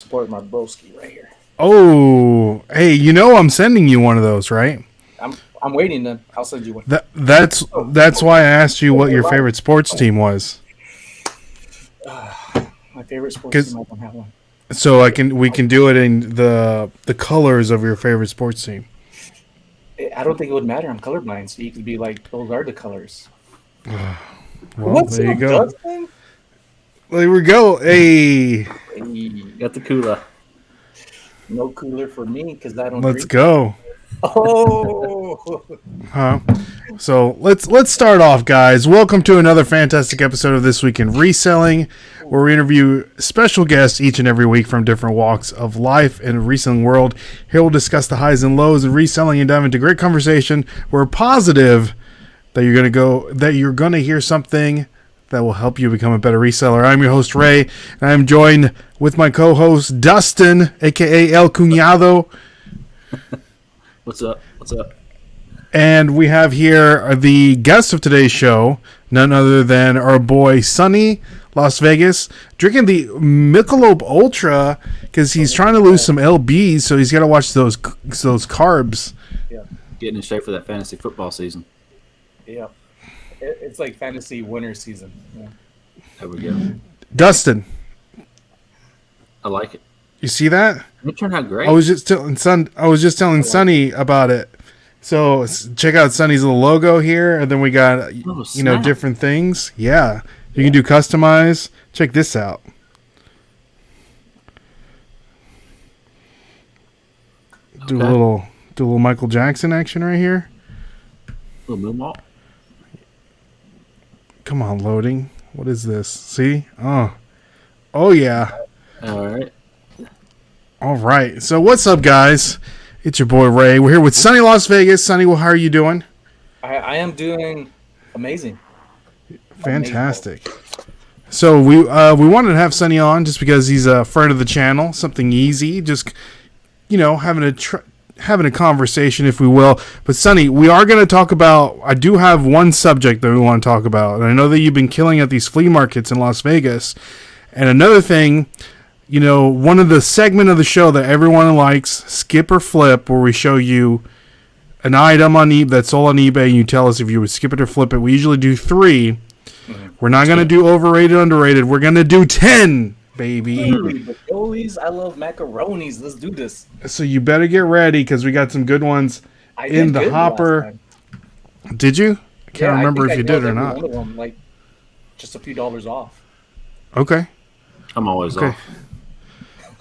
support my broski right here. Oh, hey, I'm sending you one of those, right? I'm waiting. Then I'll send you one. That's why I asked you what your favorite sports team was. My favorite sports team. Cause I don't have one. so we can do it in the colors of your favorite sports team. I don't think it would matter. I'm colorblind, so you could be like, those are the colors. Well, What's there you up, go. Justin? There we go. Hey, Hey, Got the cooler. no cooler for me because I don't let's drink. go. Oh, Huh? So let's start off, guys. Welcome to another fantastic episode of This Week in Reselling, where we interview special guests each and every week from different walks of life in the reselling world. Here we'll discuss the highs and lows of reselling and dive into great conversation. We're positive that you're gonna hear something that will help you become a better reseller. I'm your host Ray, and I'm joined with my co-host Dustin, aka El Cuñado. What's up? What's up? And we have here the guest of today's show, none other than our boy Sonny, Las Vegas, drinking the Michelob Ultra because he's trying to lose some lbs, so he's got to watch those carbs. yeah, Getting in shape for that fantasy football season. yeah. It's like fantasy winter season. Yeah. There we go. Dustin, I like it. you see that? It turned out great. I was just telling Sonny about it. So check out Sonny's little logo here, and then we got snap. different things. Yeah, you can do customize. Check this out. Do a little Michael Jackson action right here. little moonwalk. Come on, loading. What is this? See? Oh yeah. All right. All right. So what's up, guys? It's your boy Ray. We're here with Sonny Las Vegas. Sonny, well, how are you doing? I am doing amazing. Fantastic. So we wanted to have Sonny on just because he's a friend of the channel. Something easy, just having a conversation, if we will. But Sonny, we are going to talk about. I do have one subject that we want to talk about, and I know that you've been killing at these flea markets in Las Vegas. And another thing, one of the segment of the show that everyone likes, skip or flip, where we show you an item on that's sold on eBay, and you tell us if you would skip it or flip it. We usually do 3. We're not going to do overrated, underrated. We're going to do 10, baby. Raviolis, I love macaronis. Let's do this. So you better get ready because we got some good ones in the hopper. Did you? I can't remember if you did or not. One of them, like just a few dollars off. Okay. I'm always off.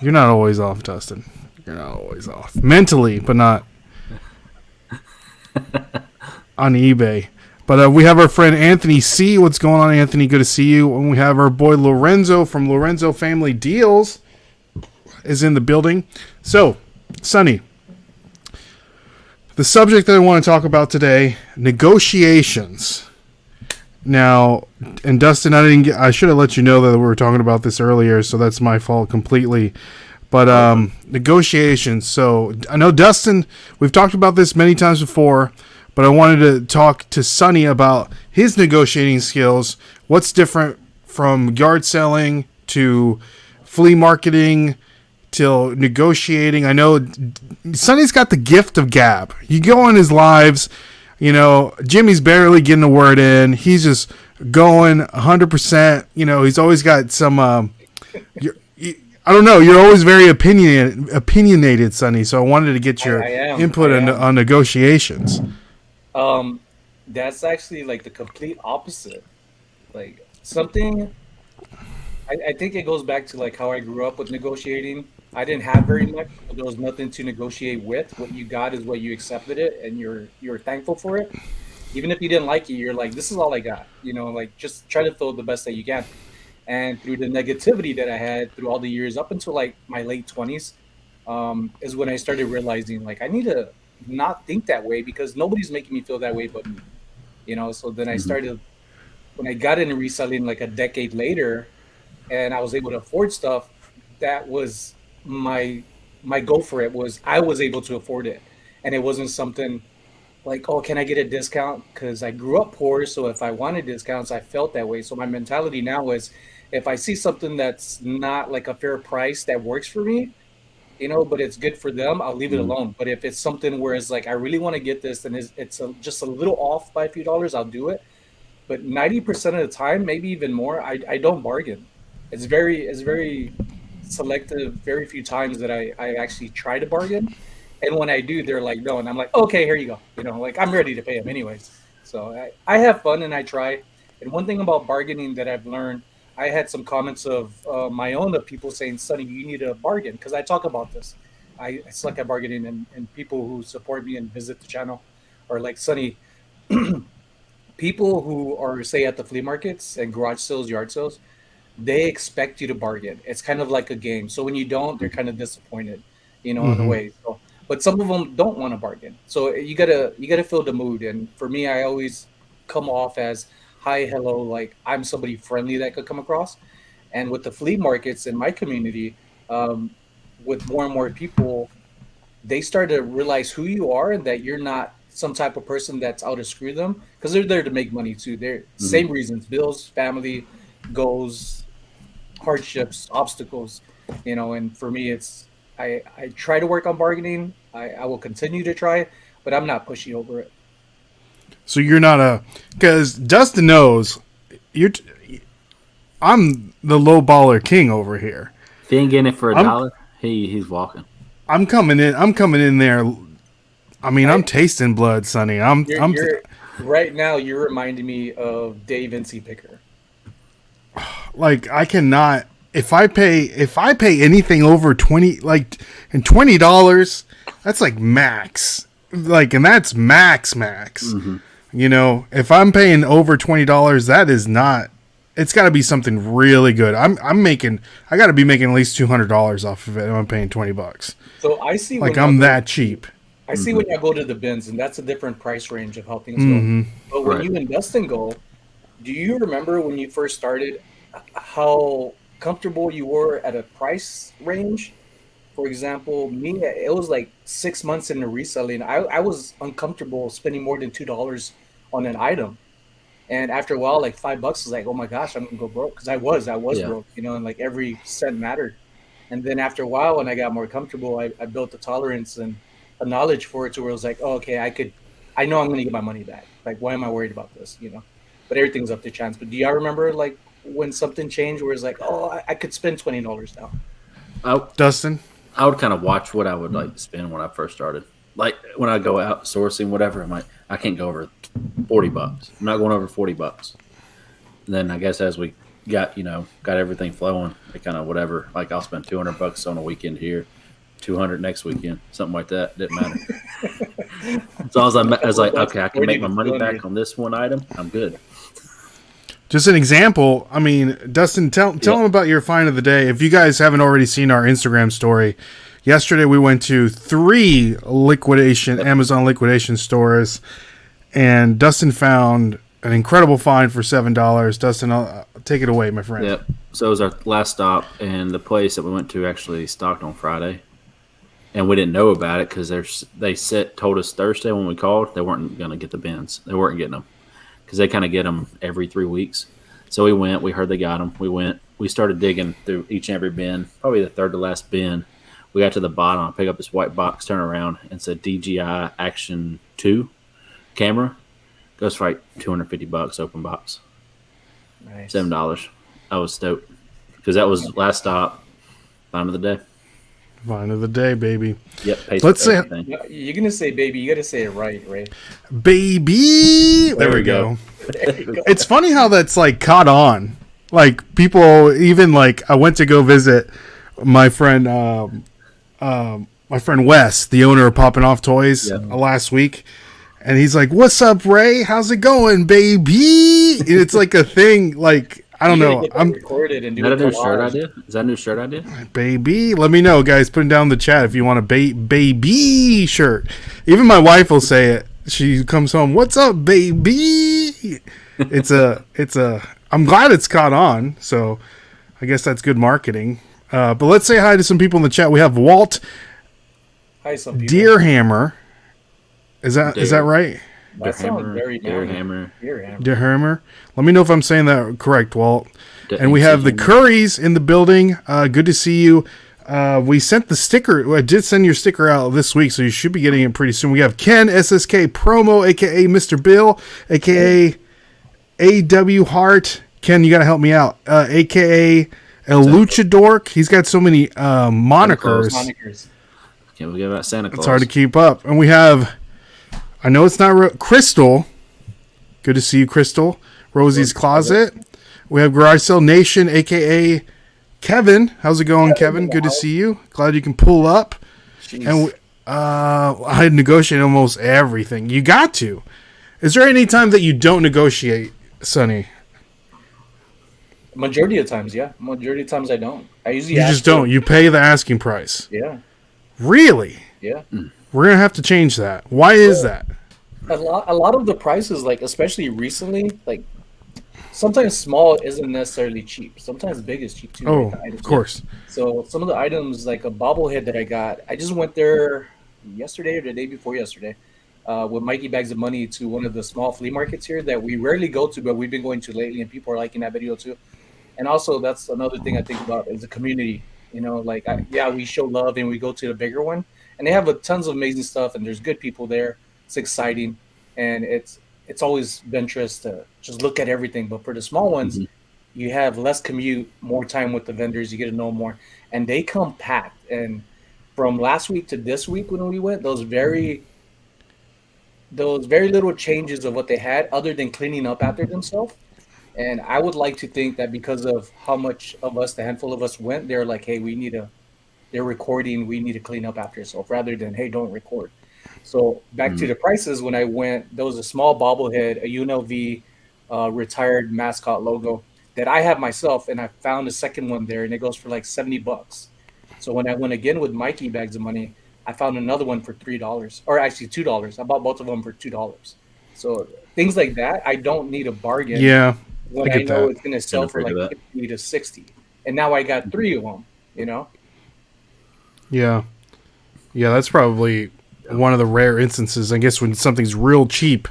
You're not always off, Dustin. You're not always off. Mentally, but not on eBay. But we have our friend Anthony C. What's going on, Anthony? Good to see you. And we have our boy Lorenzo from Lorenzo Family Deals is in the building. So, Sonny, the subject that I want to talk about today, negotiations. Now, and Dustin, I should have let you know that we were talking about this earlier, so that's my fault completely. But negotiations. So, I know Dustin, we've talked about this many times before, but I wanted to talk to Sonny about his negotiating skills. What's different from yard selling to flea marketing till negotiating? I know Sonny's got the gift of gab. You go on his lives, Jimmy's barely getting a word in. He's just going 100%. He's always got some. I don't know. You're always very opinionated, Sonny. So I wanted to get your input on negotiations. That's actually like the complete opposite. Like something. I think it goes back to like how I grew up with negotiating. I didn't have very much, but there was nothing to negotiate with. What you got is what you accepted it, and you're thankful for it. Even if you didn't like it, you're like, this is all I got. Like just try to throw the best that you can. And through the negativity that I had through all the years up until like my late 20s, is when I started realizing like I need to not think that way because nobody's making me feel that way but me. So then I started when I got into reselling like a decade later, and I was able to afford stuff. That was my goal for it was I was able to afford it, and it wasn't something like, oh, can I get a discount? Because I grew up poor, so if I wanted discounts, I felt that way. So my mentality now is if I see something that's not like a fair price that works for me, but it's good for them, I'll leave it Mhm. alone. But if it's something where it's like I really want to get this and just a little off by a few dollars, I'll do it. But 90% of the time, maybe even more, I don't bargain. It's very selective, very few times that I actually try to bargain. And when I do, they're like, no, and I'm like, okay, here you go. Like I'm ready to pay them anyways. So I have fun and I try. And one thing about bargaining that I've learned, I had some comments of my own of people saying, Sonny, you need a bargain because I talk about this. I suck at bargaining, and people who support me and visit the channel are like, Sonny, people who are say at the flea markets and garage sales, yard sales, they expect you to bargain. It's kind of like a game. So when you don't, they're kind of disappointed, in a Mm-hmm. way. So, but some of them don't want to bargain. So you gotta feel the mood. And for me, I always come off as hi, hello, like I'm somebody friendly that could come across. And with the flea markets in my community, um, with more and more people, they start to realize who you are and that you're not some type of person that's out to screw them because they're there to make money too. They're Mhm. same reasons: bills, family, goals, hardships, obstacles. And for me, it's I try to work on bargaining. I will continue to try, but I'm not pushy over it. So you're not because Dustin knows you're. I'm the low baller king over here. If he ain't getting it for a I'm dollar, he's walking. I'm coming in. I'm coming in there. I mean, I I'm tasting blood, Sonny. I'm you're I'm you're right now. You're reminding me of Dave Vinci Picker. like I cannot. If I pay anything over 20 like and $20, that's like max. Like and that's max. Hmm. If I'm paying over $20, that is not. It's got to be something really good. I'm making. I got to be making at least $200 off of it. If I'm paying $20. So I see Like when y'all I'm go. that cheap. I see Hmm. when y'all go to the bins, and that's a different price range of how things go. Hmm. But when Right. you invest in gold, do you remember when you first started how comfortable you were at a price range? For example, me, it was like 6 months into reselling. I was uncomfortable spending more than $2 on an item. And after a while, like $5 was like, oh my gosh, I'm gonna go broke. Because I was Yeah. broke, and like every cent mattered. And then after a while, when I got more comfortable, I built a tolerance and a knowledge for it to where it was like, oh, okay, I know I'm gonna get my money back. Like, why am I worried about this? But everything's up to chance. But do y'all remember like when something changed where it's like, oh, I could spend $20 now? I Dustin. I would kind of watch what I would like to spend when I first started. Like when I go out sourcing, whatever, I'm like, I can't go over $40. I'm not going over $40. And then I guess as we got everything flowing, it kind of whatever. Like I'll spend $200 on a weekend here, 200 next weekend, something like that. Didn't matter. As long as I was like, $200 okay, I can already make my to money 200. back on this one item. I'm good. Just an example. I mean, Dustin, tell Yep. them about your find of the day. If you guys haven't already seen our Instagram story, yesterday we went to 3 Amazon liquidation stores, and Dustin found an incredible find for $7. Dustin, take it away, my friend. Yep. So it was our last stop, and the place that we went to actually stocked on Friday, and we didn't know about it because told us Thursday when we called they weren't going to get the bins. They weren't getting them because they kind of get them every 3 weeks. So we went. We heard they got them. We went. We started digging through each and every bin, probably the third to last bin. We got to the bottom. I pick up this white box, turn around, and said DJI Action 2 camera. Goes for like $250 open box. Nice. $7. I was stoked because that was last stop. Find of the day. Find of the day, baby. Yep. Pays Let's for say, everything. No, you're gonna say baby, you gotta say it right, Ray. baby. There we we go. go. There you go. It's funny how that's like caught on. Like people, even like I went to go visit my friend, my friend Wes, the owner of Poppin' Off Toys, Yep. last week, and he's like, "What's up, Ray? How's it going, baby?" And it's like a thing. Like I don't You gotta know. get that I'm recorded and Is do that a a new shirt collage. idea? Is that a new shirt idea? baby. Let me know, guys. Put it down in the chat if you want a baby shirt. Even my wife will say it. She comes home. What's up, baby? It's a. I'm glad it's caught on. So I guess that's good marketing. But let's say hi to some people in the chat. We have Walt Hi, some people. Deerhammer. Is that right? That sounds very Deer manly. hammer. Deer hammer. Deerhammer. Let me know if I'm saying that correct, Walt. And we have the Currys in the building. Good to see you. We sent the sticker. I did send your sticker out this week, so you should be getting it pretty soon. We have Ken SSK Promo, aka Mr. Bill, aka AW Hart. Ken, you got to help me out. AKA El Luchador. He's got so many monikers. Can't forget about Santa Claus. It's hard to keep up. And we have, I know it's not Crystal. Good to see you, Crystal. Rosie's Closet. We have Garage Sale Nation, a.k.a. Kevin. How's it going, Kevin? Good to see you. Glad you can pull up. Jeez. And I negotiate almost everything. You got to. Is there any time that you don't negotiate, Sonny? Majority of times, yeah. Majority of times I don't. I usually You just don't. You pay the asking price. Yeah. Really? Yeah. We're going to have to change that. Why is that? A lot of the prices, like especially recently, like sometimes small isn't necessarily cheap. Sometimes big is cheap too. Oh, like the items. of course. So some of the items, like a bobblehead that I got, I just went there yesterday or the day before yesterday with Mikey Bags of Money to one of the small flea markets here that we rarely go to, but we've been going to lately, and people are liking that video too. And also, that's another thing I think about is the community. You know, like we show love and we go to the bigger one, and they have tons of amazing stuff, and there's good people there. It's exciting, and it's always adventurous to just look at everything. But for the small ones, you have less commute, more time with the vendors. You get to know more, and they come packed. And from last week to this week when we went, those very little changes of what they had, other than cleaning up after themselves. And I would like to think that because of how much of us, the handful of us went, they're like, hey, they're recording, we need to clean up after yourself, rather than, hey, don't record. So back to the prices, when I went, there was a small bobblehead, a UNLV retired mascot logo that I have myself, and I found a second one there, and it goes for like $70. So when I went again with Mikey Bags of Money, I found another one for $3, or actually $2. I bought both of them for $2. So things like that, I don't need a bargain. Yeah. When I know it's going to sell for like 50 to 60. And now I got 3 of them, you know? Yeah. Yeah, that's probably one of the rare instances, I guess, when something's real cheap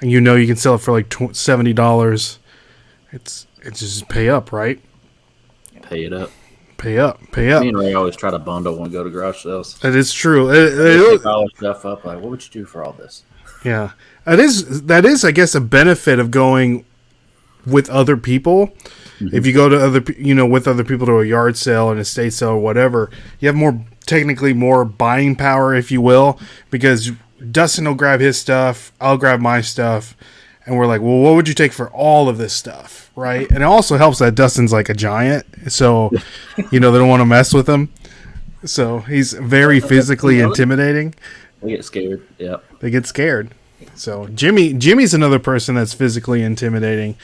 and you know you can sell it for like $70. It's just pay up, right? Pay it up. Pay up. Me and Ray always try to bundle when we go to garage sales. That is true. Pick all the stuff up. Like, what would you do for all this? Yeah. That is, I guess, a benefit of going with other people. If you go to with other people to a yard sale, an estate sale, or whatever, you have technically more buying power, if you will, because Dustin will grab his stuff, I'll grab my stuff, and we're like, well, what would you take for all of this stuff, right? And it also helps that Dustin's like a giant, so they don't want to mess with him. So he's very physically intimidating. They get scared. Yeah, they get scared. So Jimmy's another person that's physically intimidating.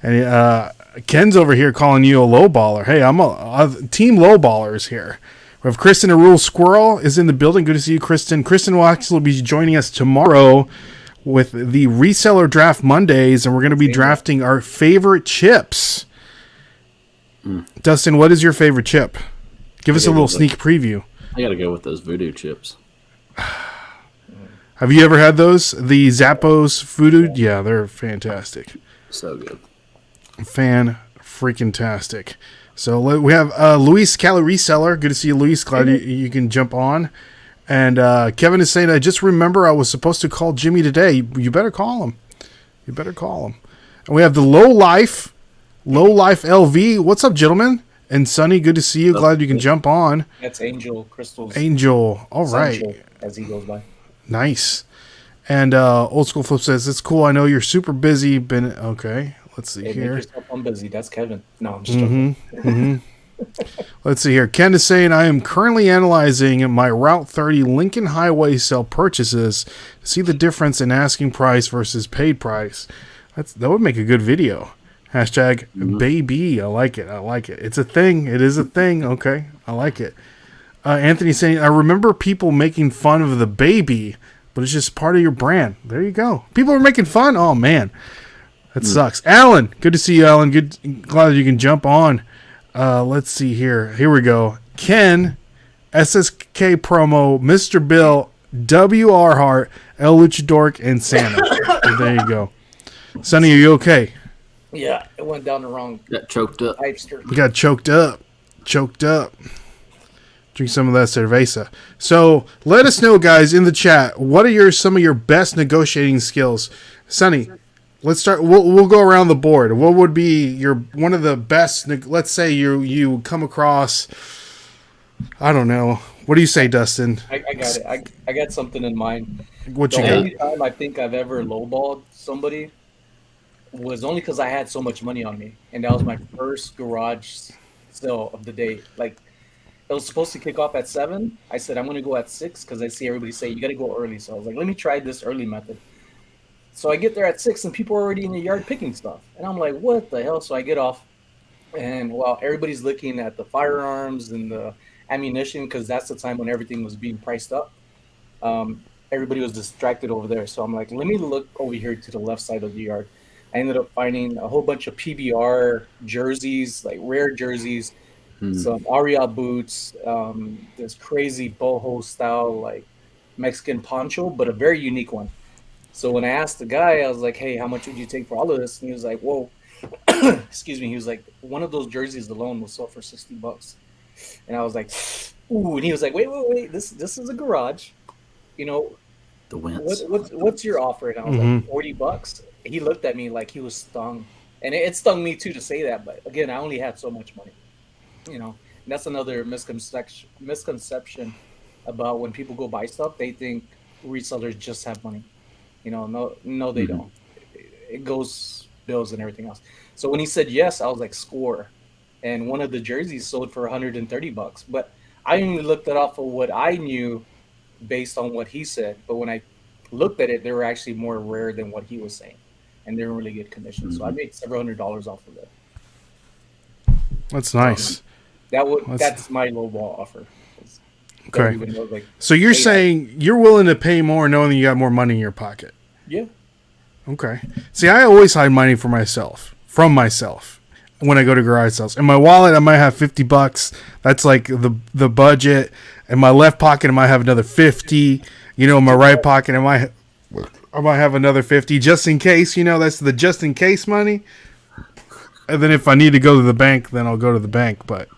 And Ken's over here calling you a low baller. Hey, I'm a team low ballers here. We have Kristen, a rule squirrel, is in the building. Good to see you, Kristen. Kristen will actually be joining us tomorrow with the Reseller Draft Mondays, and we're going to be drafting our favorite chips. Dustin, what is your favorite chip? Give us a little sneak preview. I got to go with those voodoo chips. Have you ever had those? The Zappos voodoo? Yeah, they're fantastic. So good. Fan-freaking-tastic. So we have Luis Cali Reseller. Good to see you, Luis. Glad you can jump on. And Kevin is saying, I just remember I was supposed to call Jimmy today. You better call him. And we have the Low Life LV. What's up, gentlemen? And Sonny, good to see you. Glad you can jump on. That's Angel Crystal's. Angel. All right. Sancho, as he goes by. Nice. And Old School Flip says, it's cool. I know you're super busy. Okay. Let's see here. I'm busy. That's Kevin. No, I'm just joking. Let's see here. Ken is saying, I am currently analyzing my Route 30 Lincoln Highway sale purchases to see the difference in asking price versus paid price. That would make a good video. Hashtag baby. I like it. It's a thing. It is a thing. Okay. I like it. Anthony saying, I remember people making fun of the baby, but it's just part of your brand. There you go. People are making fun. Oh, man. That sucks. Alan, good to see you, Alan. Glad you can jump on. Let's see here. Here we go. Ken, SSK Promo, Mr. Bill, WR Hart, El Luchador, and Santa. So there you go. Sonny, are you okay? Yeah, it went down the wrong Got choked up. pipester. We got choked up. Choked up. Drink some of that cerveza. So let us know, guys, in the chat. What are some of your best negotiating skills? Sonny, let's start. We'll go around the board. What would be your one of the best? Let's say you come across. I don't know. What do you say, Dustin? I got it. I got something in mind. What The you got? only time I think I've ever lowballed somebody was only because I had so much money on me, and that was my first garage sale of the day. Like it was supposed to kick off at 7. I said I'm gonna go at 6 because I see everybody say you got to go early. So I was like, let me try this early method. So I get there at 6, and people are already in the yard picking stuff, and I'm like, what the hell? So I get off, and while everybody's looking at the firearms and the ammunition, because that's the time when everything was being priced up. Everybody was distracted over there. So I'm like, let me look over here to the left side of the yard. I ended up finding a whole bunch of PBR jerseys, like rare jerseys, some Aria boots, this crazy boho style, like Mexican poncho, but a very unique one. So when I asked the guy, I was like, hey, how much would you take for all of this? And he was like, whoa, excuse me. He was like, one of those jerseys alone will sell for $60. And I was like, ooh, and he was like, wait, this is a garage. You know, The winds. what's your offer? And I was like, $40. He looked at me like he was stung, and it stung me too to say that. But again, I only had so much money, you know. And that's another misconception about when people go buy stuff. They think resellers just have money. You know, no, they don't. It goes bills and everything else. So when he said yes, I was like, score. And one of the jerseys sold for $130. But I only looked it off of what I knew based on what he said. But when I looked at it, they were actually more rare than what he was saying, and they were really good condition. So I made several $100s off of it. That's nice. That's my low ball offer. Okay. Everybody knows, like, So you're hey, saying you're willing to pay more knowing that you got more money in your pocket. yeah, Okay. See, I always hide money from myself when I go to garage sales. In my wallet, I might have $50. That's like the budget. In my left pocket, I might have another 50. You know, in my right pocket, I might have another 50 just in case. You know, that's the just in case money. And then if I need to go to the bank, then I'll go to the bank. But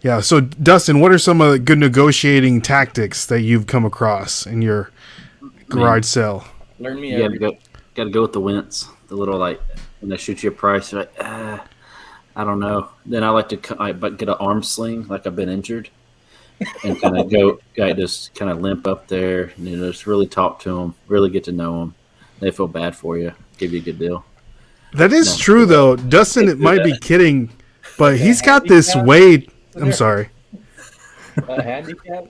yeah. So Dustin, what are some of the good negotiating tactics that you've come across in your garage sale? learn me You everything. gotta go with the wince. The little, like, when they shoot you a price, you're like, I don't know. Then I like to get an arm sling, like I've been injured, and kind of just kind of limp up there, and just really talk to them, really get to know them. They feel bad for you, give you a good deal. That is No. true, though. Dustin it might be kidding, but he's got this way. I'm sorry. Handicap?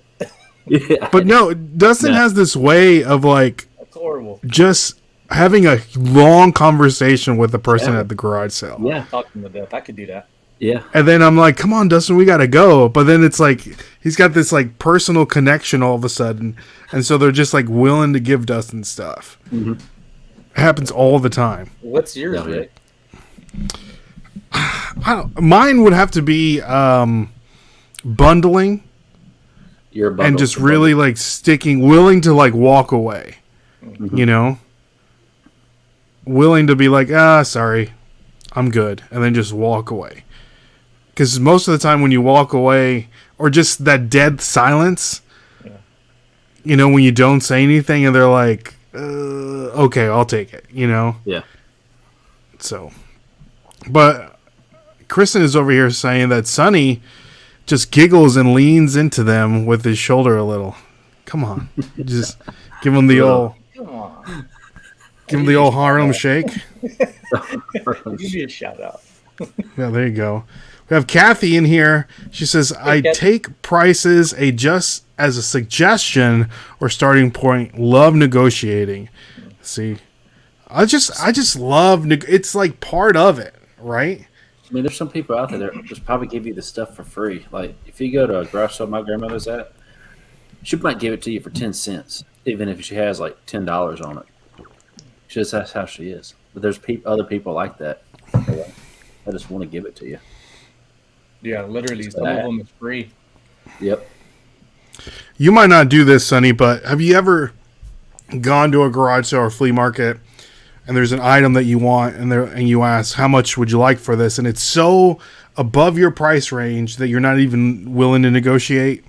Yeah, But no, Dustin No. has this way of, like, That's horrible. just having a long conversation with the person Yeah. at the garage sale. yeah, Talking to death. I could do that. yeah. And then I'm like, come on, Dustin, we got to go. But then it's like, he's got this, like, personal connection all of a sudden. And so they're just, like, willing to give Dustin stuff. Mm-hmm. It happens all the time. What's yours, Yeah, Rick? Mine would have to be bundling You're a bundle. and just really, like, willing to, like, walk away. Mm-hmm. You know? Willing to be like, sorry, I'm good. And then just walk away. Because most of the time when you walk away, or just that dead silence, you know, when you don't say anything and they're like, okay, I'll take it, you know? Yeah. So, but Kristen is over here saying that Sonny just giggles and leans into them with his shoulder a little. Come on. Just give him the old... Come on. Give him the old Harlem shake. Give me a shout out. Yeah, there you go. We have Kathy in here. She says, I Kathy. take prices just as a suggestion or starting point. Love negotiating. See, I just love, it's like part of it, right? I mean, there's some people out there that just probably give you the stuff for free. Like, if you go to a garage sale my grandmother's at, she might give it to you for 10 cents, even if she has like $10 on it. That's how she is. But there's other people like that. I just want to give it to you. Yeah, literally. Some of them is free. Yep. You might not do this, Sonny, but have you ever gone to a garage sale or flea market and there's an item that you want, and you ask how much would you like for this, and it's so above your price range that you're not even willing to negotiate.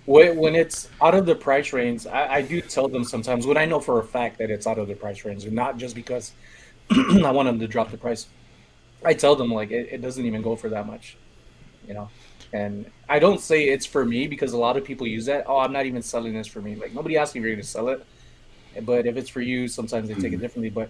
When it's out of the price range, I do tell them sometimes when I know for a fact that it's out of the price range, and not just because I want them to drop the price. I tell them like it doesn't even go for that much, you know. And I don't say it's for me because a lot of people use that. Oh, I'm not even selling this for me. Like nobody asked me if you're going to sell it. But if it's for you, sometimes they take it differently. But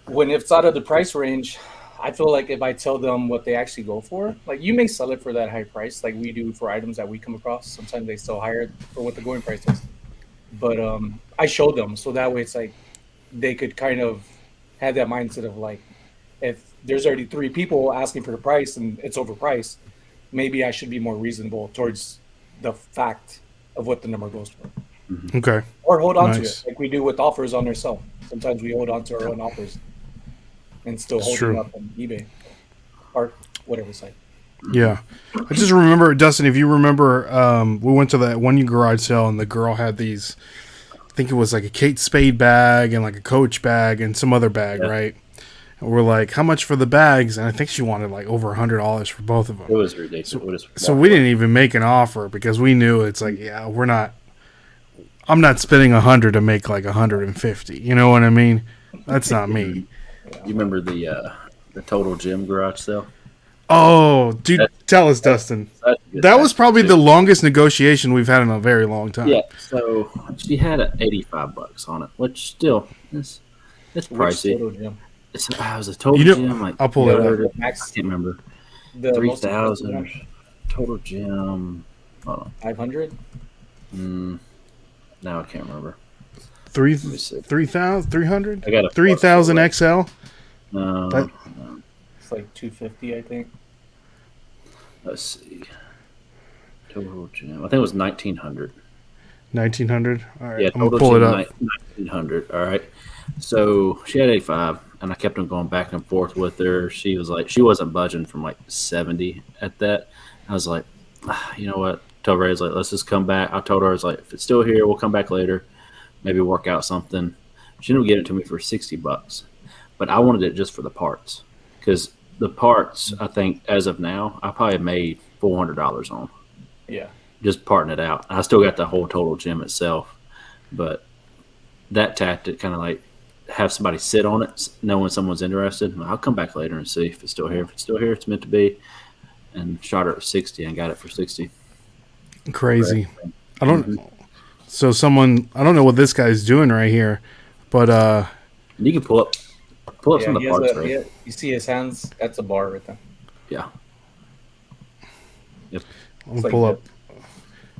when it's out of the price range, I feel like if I tell them what they actually go for, like you may sell it for that high price, like we do for items that we come across. Sometimes they sell higher for what the going price is. But I show them so that way it's like they could kind of have that mindset of like, if there's already three people asking for the price and it's overpriced, maybe I should be more reasonable towards the fact of what the number goes for. Okay. Or hold on to Nice. it, like we do with offers on our sell. Sometimes we hold on to our own offers and still That's hold true. them up on eBay or whatever site. Yeah. I just remember, Dustin, if you remember, we went to that one garage sale and the girl had these, I think it was like a Kate Spade bag and like a Coach bag and some other bag, right? And we're like, how much for the bags? And I think she wanted like over $100 for both of them. It was ridiculous. So we didn't even make an offer because we knew it's like, yeah, I'm not spending 100 to make like 150. You know what I mean? That's not me. You remember the Total Gym garage sale? Oh, dude, tell us, Dustin. That was probably the longest negotiation we've had in a very long time. Yeah. So she had $85 on it, which still is it's Which pricey. Total Gym? It was a Total You know- Gym. Like I'll pull it up. I can't remember. The most 3,000 Total Gym. Hold on. 500. Now I can't remember. 3,000, 300, I got a 3,000 XL. No, That- It's like 250, I think. let's see. Total Gym. I think it was 1,900. 1,900. All right, Yeah, I'm gonna Total pull Gym it up. 1,900. All right. So she had 85, and I kept on going back and forth with her. She was like, she wasn't budging from like 70 at that. I was like, you know what? Told her, I was like, let's just come back. I told her, I was like, if it's still here, we'll come back later. Maybe work out something. She ended up getting it to me for $60, but I wanted it just for the parts because the parts, I think, as of now, I probably made $400 on Yeah. just parting it out. I still got the whole Total Gym itself, but that tactic kind of like have somebody sit on it, knowing someone's interested. I'll come back later and see if it's still here. If it's still here, it's meant to be. And shot her at 60 and got it for 60. Crazy. I don't. So I don't know what this guy's doing right here, but And you can pull up Yeah, some of he the has parts, a- right? yeah, you see his hands? That's a bar right there. Yeah. I'll It's like pull the up.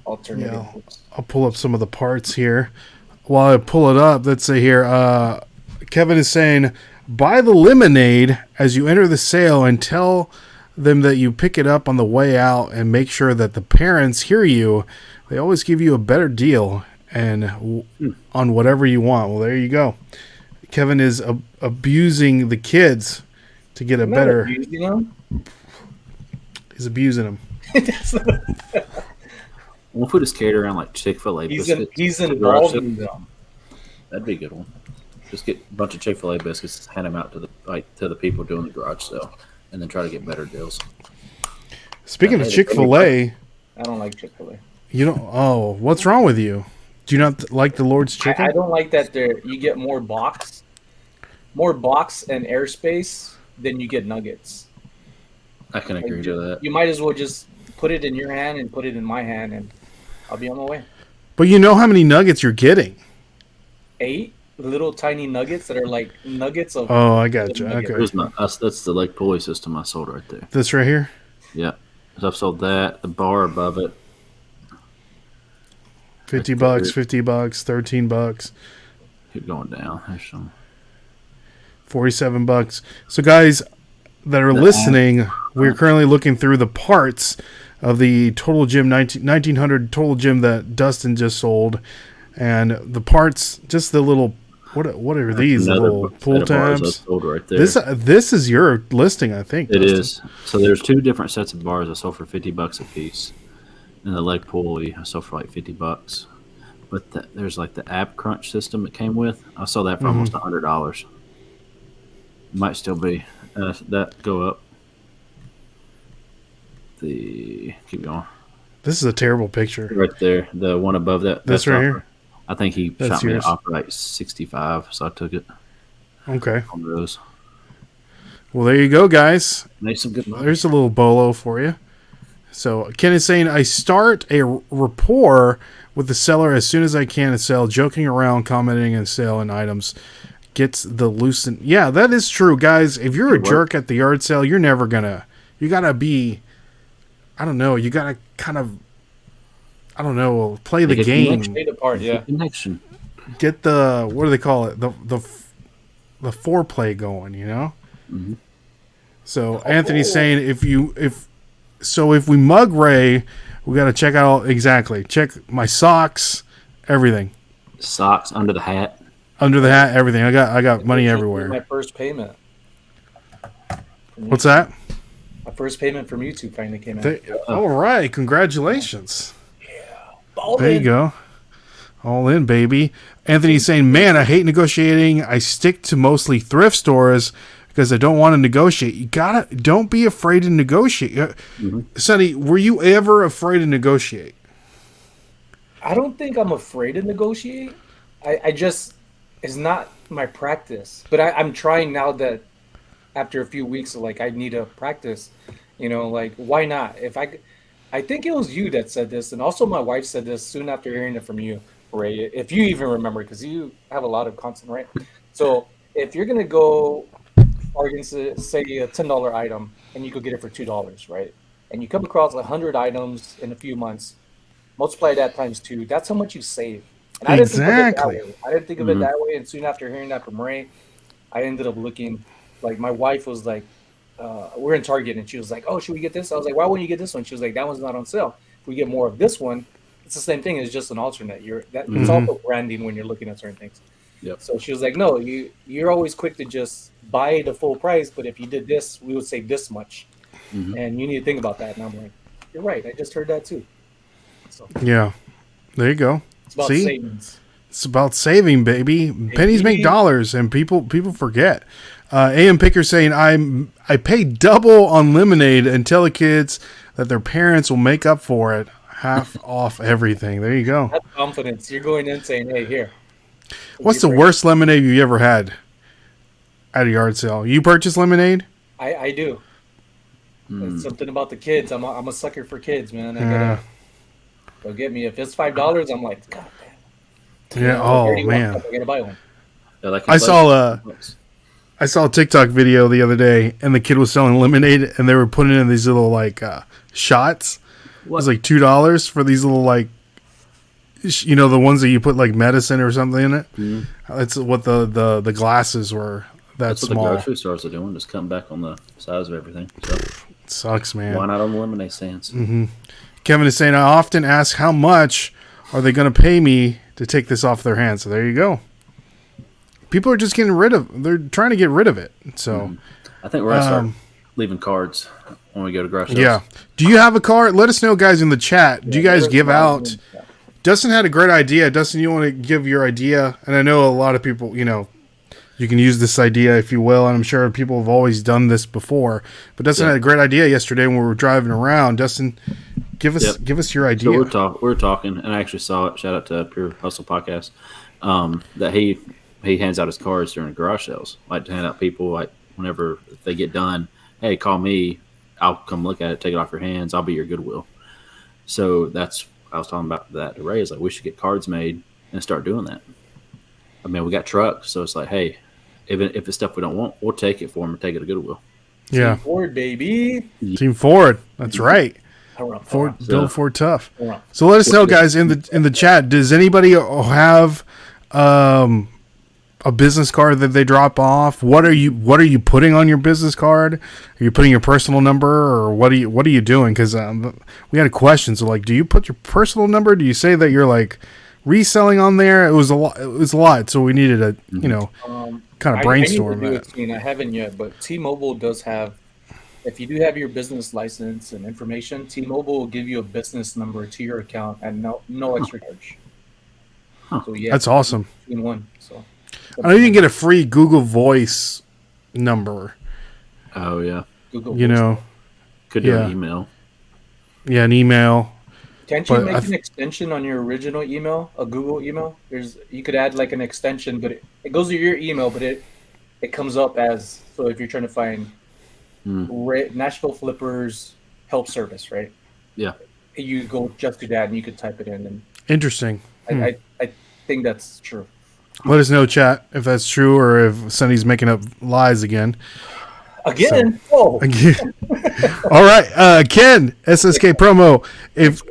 alternative. Yeah. I'll pull up some of the parts here. While I pull it up, let's say here, Kevin is saying, buy the lemonade as you enter the sale and tell them that you pick it up on the way out and make sure that the parents hear you. They always give you a better deal and on whatever you want. Well, there you go. Kevin is abusing the kids to get a I'm not better. abusing him. He's abusing them. We'll put his cater around like Chick-fil-A He's biscuits. he's to the involved garage in sale. them. That'd be a good one. Just get a bunch of Chick-fil-A biscuits, hand them out to the people doing the garage sale, and then try to get better deals. Speaking of Chick-fil-A, I don't like Chick-fil-A. you don't. Oh, what's wrong with you? Do you not like the Lord's chicken? I don't like that you get more box and airspace than you get nuggets. I can agree to that. You might as well just put it in your hand and put it in my hand, and I'll be on my way. But you know how many nuggets you're getting. 8 little tiny nuggets that are like nuggets of. Oh, I got you. Nugget. Okay. Here's that's the Lake pulley system I sold right there. This right here? Yeah. So I've sold that, the bar above it. $50, $50, $13, Keep going down. There's some. $47. So guys that are listening, we're currently looking through the parts of the Total Gym 1900 Total Gym that Dustin just sold, and the parts, just the little what are these? The little pull set of bars I tabs. sold right there. This is your listing, I think. It Dustin. is. So there's two different sets of bars I sold for $50 a piece. And the leg pulley I sold for like $50. But there's like the ab crunch system it came with. I sold that for almost $100. Might still be. That go up. Keep going. This is a terrible picture. Right there, the one above that. This Best right offer. here? I think he That's shot me an yours. offer like 65, so I took it Okay. on those. Well, there you go, guys. Made some good money. There's a little bolo for you. So Ken is saying, I start a rapport with the seller as soon as I can to sell, joking around, commenting, and selling items. Gets the loosened. Yeah, that is true, guys. If you're a jerk at the yard sale, you're never gonna. You gotta be. I don't know. You gotta kind of. I don't know. Play the game. Trade apart, yeah. Connection. Get the, what do they call it? The foreplay going. You know. Mm-hmm. So Anthony's saying if we mug Ray, we got to check out check my socks, everything Socks under the hat. under the hat, everything. I got money everywhere. My first payment. What's that? My first payment from YouTube finally came out. All right, congratulations. All There you in. go. All in, baby. Anthony's saying, man, I hate negotiating. I stick to mostly thrift stores because I don't want to negotiate. Don't be afraid to negotiate. Sonny, were you ever afraid to negotiate? I don't think I'm afraid to negotiate. I just, it's not my practice. But I'm trying now that after a few weeks, like I need to practice, like why not? I think it was you that said this. And also my wife said this soon after hearing it from you, Ray, if you even remember, because you have a lot of content, right? So if you're going to go bargain, say a $10 item and you could get it for $2, right? And you come across 100 items in a few months, multiply that times 2. That's how much you save. And I didn't think of it that way. I didn't think of it that way. And soon after hearing that from Ray, I ended up looking like my wife was like, we're in Target and she was like, oh, should we get this? I was like, why wouldn't you get this one? She was like, that one's not on sale. If we get more of this one, it's the same thing. It's just an alternate. It's also branding when you're looking at certain things. Yep. So she was like, no, you're always quick to just buy the full price. But if you did this, we would save this much. And you need to think about that. And I'm like, you're right. I just heard that too. So Yeah. There you go. it's about See? savings. It's about saving, baby. Pennies make dollars, and people forget. AM Picker saying, I pay double on lemonade and tell the kids that their parents will make up for it. Half off everything. There you go. That's confidence. You're going in saying, hey, here. What's the worst lemonade you ever had at a yard sale? You purchase lemonade? I do. It's something about the kids. I'm a sucker for kids, man. They'll get me. If it's $5, I'm like, God damn. Yeah. Oh man. I'm gonna buy one. I saw a TikTok video the other day, and the kid was selling lemonade, and they were putting in these little shots. It was like $2 for these little the ones that you put like medicine or something in it. That's what the glasses were. That's what small. the grocery stores are doing, just cutting back on the size of everything. So It sucks, man. why not on the lemonade stands? Kevin is saying, I often ask how much are they going to pay me to take this off their hands. So there you go. People are just they're trying to get rid of it. So I think we're going to start leaving cards when we go to grocery yeah. Do you have a card? Let us know, guys, in the chat. Do you guys give out? Dustin had a great idea. Dustin, you want to give your idea? And I know a lot of people, you can use this idea if you will, and I'm sure people have always done this before. But Dustin had a great idea yesterday when we were driving around. Dustin, give us your idea. So we were talking, and I actually saw it. Shout out to Pure Hustle Podcast. That he hands out his cards during garage sales, like to hand out people like whenever they get done. Hey, call me. I'll come look at it, take it off your hands. I'll be your Goodwill. So I was talking about that to Ray. Is like we should get cards made and start doing that. I mean, we got trucks, so it's like, hey, even if it's stuff we don't want, we'll take it for them and take it to Goodwill. Yeah. Team Ford, baby. Team Ford. That's right. Ford, build Ford tough. So let us know, guys, in the chat. Does anybody have a business card that they drop off? What are you putting on your business card? Are you putting your personal number, or what are you doing? Because we had a question. So like, do you put your personal number? Do you say that you're like reselling on there? It was a lot. So we needed a kind of brainstorm. I haven't yet, but T-Mobile does have. If you do have your business license and information, T-Mobile will give you a business number to your account and no extra charge. So yeah, that's awesome. In one. So I know you can get a free Google Voice number. Oh yeah, Google You voice. know, could do Yeah. an email. yeah, an email. Can't you But make an extension on your original email, a Google email? You could add like an extension, but it goes to your email, but it comes up as, so if you're trying to find Hmm. Nashville Flippers help service, right? Yeah, You go just to that and you could type it in, and Interesting. I think that's true. Let us know, chat, if that's true or if Sonny's making up lies again. Again, oh, All right, Ken, SSK promo. If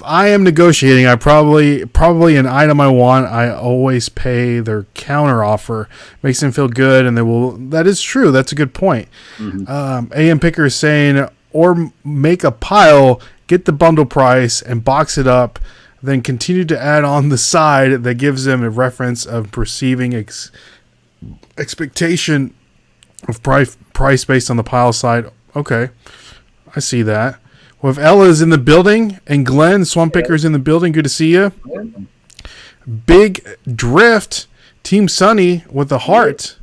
I am negotiating, I probably an item I want, I always pay their counter offer. Makes them feel good, and they will. That is true. That's a good point. AM Picker is saying, or make a pile, get the bundle price, and box it up. Then continue to add on the side that gives them a reference of perceiving expectation of price based on the pile side. Okay, I see that. Well, if Ella's in the building and Glenn Swamp Picker's in the building, good to see you. Big Drift, Team Sonny with the heart.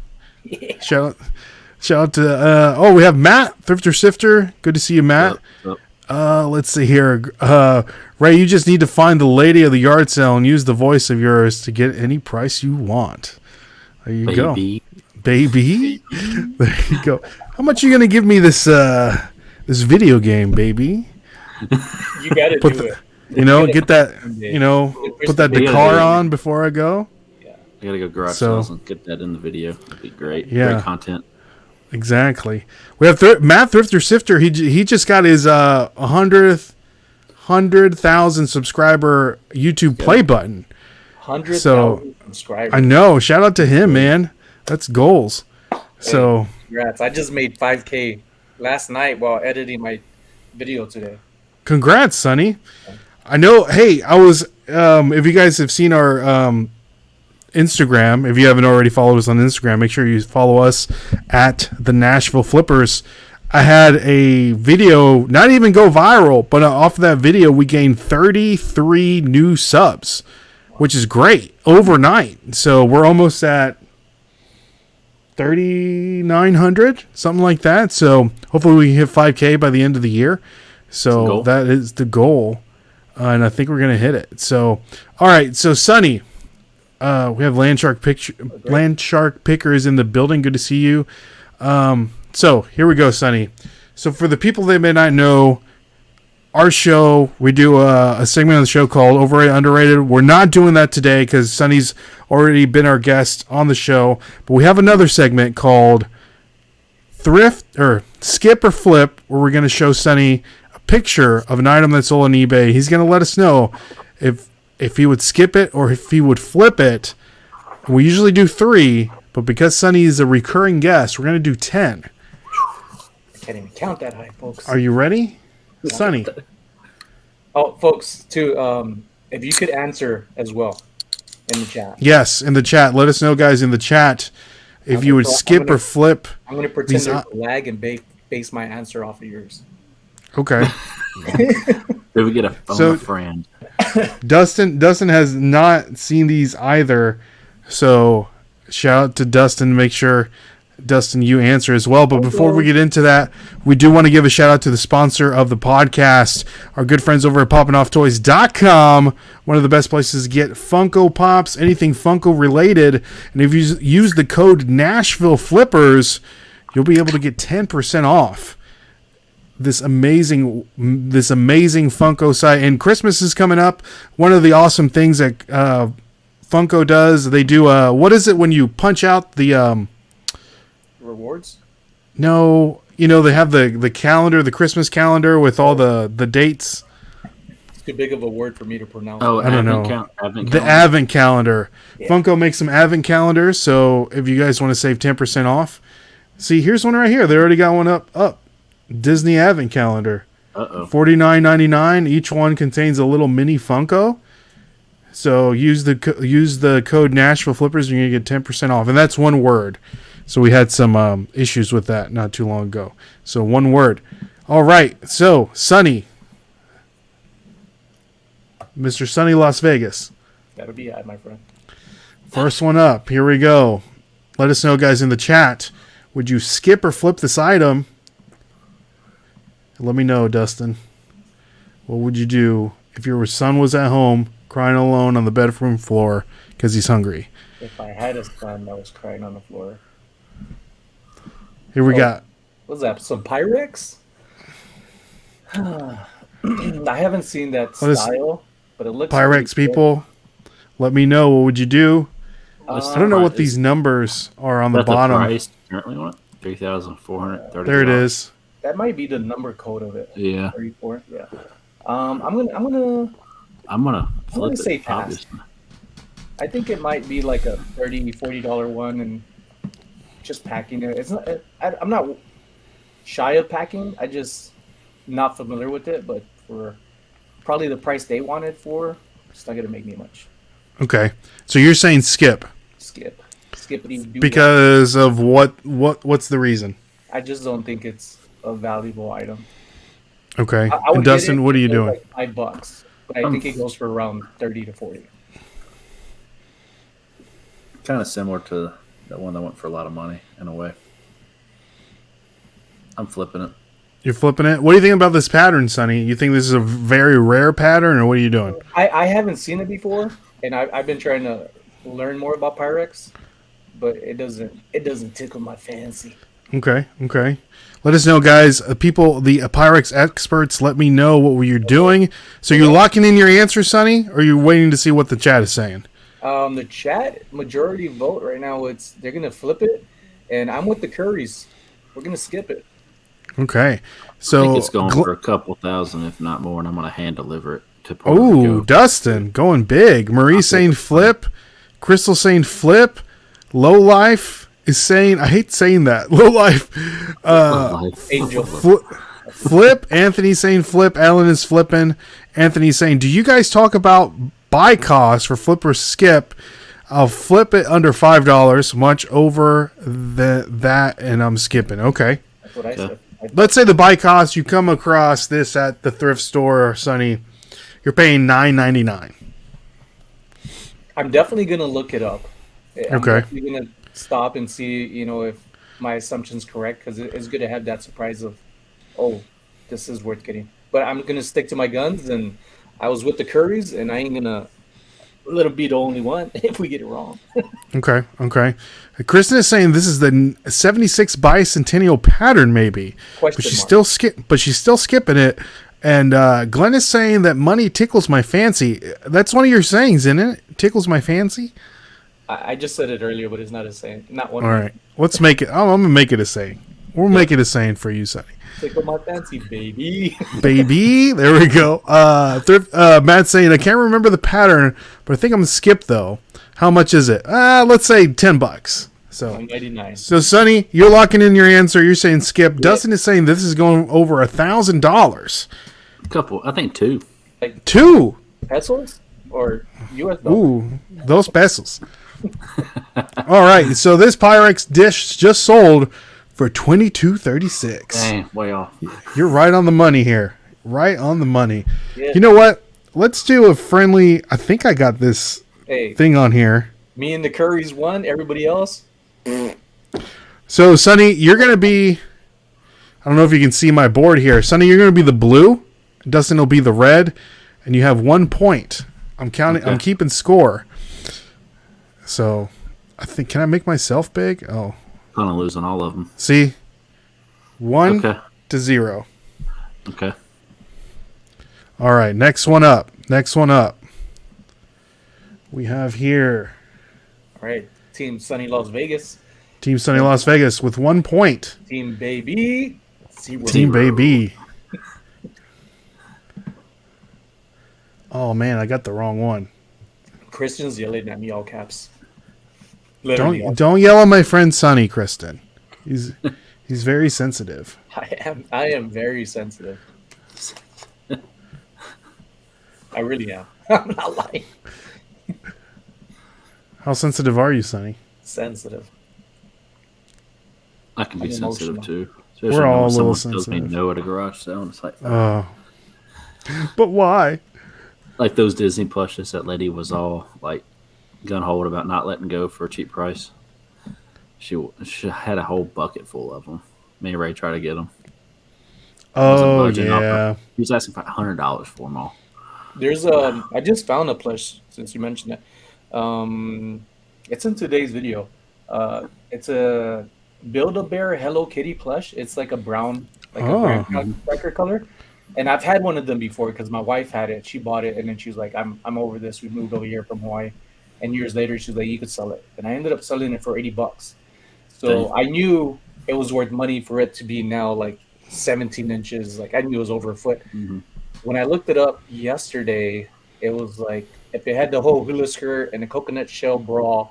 Shout out to we have Matt Thrifter Sifter. Good to see you, Matt. Yep. Let's see here. Ray, you just need to find the lady of the yard sale and use the voice of yours to get any price you want. There you go. Baby. There you go. How much are you gonna give me this video game, baby? you got to do it. You know, get that. You know, put that Dakar on before I go. I gotta go garage sales and get that in the video. It'd be great. Yeah. Great content. Exactly. We have Matt Thrifter Sifter. He just got his 100,000 subscriber YouTube play button. 100,000 subscribers. I know. Shout out to him, man. That's goals. So congrats! I just made 5K last night while editing my video today. congrats, Sonny. I know. Hey, I was. If you guys have seen our Instagram, if you haven't already followed us on Instagram, make sure you follow us at the Nashville Flippers. I had a video not even go viral, but off of that video, we gained 33 new subs, which is great overnight. So we're almost at 3,900, something like that. So hopefully we hit 5K by the end of the year. So that is the goal, and I think we're gonna hit it. So all right, so Sonny, we have Land Shark Picker is in the building. Good to see you. So here we go, Sonny. So for the people that may not know, our show, we do a segment on the show called Overrated, Underrated. We're not doing that today because Sonny's already been our guest on the show. But we have another segment called Thrift or Skip or Flip, where we're going to show Sonny a picture of an item that's sold on eBay. He's going to let us know if he would skip it or if he would flip it. We usually do 3, but because Sonny is a recurring guest, we're going to do 10. I can't even count that high, folks. Are you ready? Sonny. Oh, folks, too, if you could answer as well in the chat. Yes, in the chat. Let us know, guys, in the chat if you would skip or flip. I'm going to pretend there's a lag and base my answer off of yours. Okay. Did we get a phone friend? Dustin has not seen these either, so shout out to Dustin. Make sure, Dustin, you answer as well. But before we get into that, we do want to give a shout out to the sponsor of the podcast, our good friends over at poppinofftoys.com, one of the best places to get Funko Pops, anything Funko related. And if you use the code Nashville Flippers, you'll be able to get 10% off this amazing Funko site. And Christmas is coming up. One of the awesome things that Funko does, they do what is it when you punch out the rewards? No, they have the calendar, the Christmas calendar with all the dates. It's too big of a word for me to pronounce. Oh, I don't know. Advent the calendar. Advent calendar. Yeah. Funko makes some Advent calendars, so if you guys want to save 10% off, see, here's one right here. They already got one up. Disney Advent calendar. $49.99. Each one contains a little mini Funko. So use the code Nashville Flippers and you're gonna get 10% off, and that's one word. So we had some issues with that not too long ago. So one word. All right. So Sonny, Mr. Sonny Las Vegas. That'll be my friend. First one up. Here we go. Let us know, guys, in the chat. Would you skip or flip this item? Let me know, Dustin. What would you do if your son was at home crying alone on the bedroom floor because he's hungry? If I had a son that was crying on the floor. Here we got. What's that? Some Pyrex? I haven't seen that style, but it looks Pyrex people. Let me know. What would you do? I don't know what these numbers are on the bottom. The price currently on it? $3,430. There it is. That might be the number code of it. Yeah. 34. Yeah. I'm gonna flip say it, pass. obviously. I think it might be like a $30-$40 one, and just packing it. It's not. I'm not shy of packing. I just not familiar with it. But for probably the price they wanted for, it's not gonna make me much. Okay, so you're saying skip. Skippity. Because of what? What's the reason? I just don't think it's a valuable item. Okay. I And Dustin, what are you doing? Like $5, but I think it goes for around 30 to 40. Kind of similar to that one that went for a lot of money in a way. I'm flipping it. You're flipping it? What do you think about this pattern, Sonny? You think this is a very rare pattern, or what are you doing? I haven't seen it before, and I've been trying to learn more about Pyrex, but it doesn't tickle my fancy. Okay. Let us know, guys. People, the Pyrex experts, let me know what you're doing. So you're locking in your answer, Sonny, or are you waiting to see what the chat is saying? The chat majority vote right now. They're gonna flip it, and I'm with the Curries. We're gonna skip it. Okay, so I think it's going for a couple thousand, if not more, and I'm gonna hand deliver it to Puerto Rico. Dustin going big. Marie saying flip. Crystal saying flip. Low Life is saying, I hate saying that. Low Life. Angel. Flip. Anthony saying flip. Alan is flipping. Anthony saying, do you guys talk about buy cost for flip or skip? I'll flip it under $5, much over that, and I'm skipping. Okay. That's what I said. Let's say the buy cost, you come across this at the thrift store, Sonny, you're paying $9.99. I'm definitely gonna look it up. I'm Okay. definitely gonna stop and see, if my assumption's correct, because it's good to have that surprise of, oh, this is worth getting. But I'm gonna stick to my guns, and I was with the Curries, and I ain't gonna let them be the only one if we get it wrong. Okay. Kristen is saying this is the 76 bicentennial pattern, maybe, but she's still skipping it. And Glenn is saying that money tickles my fancy. That's one of your sayings, isn't it? Tickles my fancy. I just said it earlier, but it's not a saying. Not one. All right, let's make it. I'm gonna make it a saying. We'll make it a saying for you, Sonny. Tickle my fancy, baby. Baby, there we go. Matt's saying I can't remember the pattern, but I think I'm gonna skip though. How much is it? Let's say $10. So $1.99. So Sonny, you're locking in your answer. You're saying skip. Yeah. Dustin is saying this is going over $1,000. Couple, I think two. Like two pesos or US dollars? Ooh, those pesos. All right, so this Pyrex dish just sold for $22.36. Dang, way off. You're right on the money here. Right on the money. Yeah. You know what? Let's do a friendly. I think I got this thing on here. Me and the Curries won. Everybody else. So, Sonny, you're going to be... I don't know if you can see my board here. Sonny, you're going to be the blue. Dustin will be the red. And you have 1 point. I'm counting. Okay. I'm keeping score. So, I think... Can I make myself big? Oh. Kind of losing all of them. See? 1 to 0. Okay. All right. Next one up. We have here... All right. Team Sonny Las Vegas. Team Sonny Las Vegas with 1 point. Team Baby. 0. Team Baby. Oh, man, I got the wrong one. Christian's yelling at me all caps. Don't yell at my friend Sonny, Kristen. He's very sensitive. I am very sensitive. I really am. I'm not lying. How sensitive are you, Sonny? Sensitive. I can be sensitive too. Especially we're all a little sensitive. Tells me no at a garage sale. It's like, oh. But why? Like those Disney plushes that lady was all like gun hold about not letting go for a cheap price. She had a whole bucket full of them. Me and Ray tried to get them. Wasn't Oh budging off yeah. He was asking for $100 for them all. There's I just found a plush since you mentioned it. It's in today's video. It's a Build-A-Bear Hello Kitty plush. It's like a brown, like a Oh. grandpa cracker color. And I've had one of them before because my wife had it. She bought it and then she was like, I'm over this. We moved over here from Hawaii. And years later, she was like, you could sell it. And I ended up selling it for $80. So Dang. I knew it was worth money for it to be now like 17 inches. Like I knew it was over a foot. Mhm. When I looked it up yesterday, it was like if it had the whole hula skirt and the coconut shell bra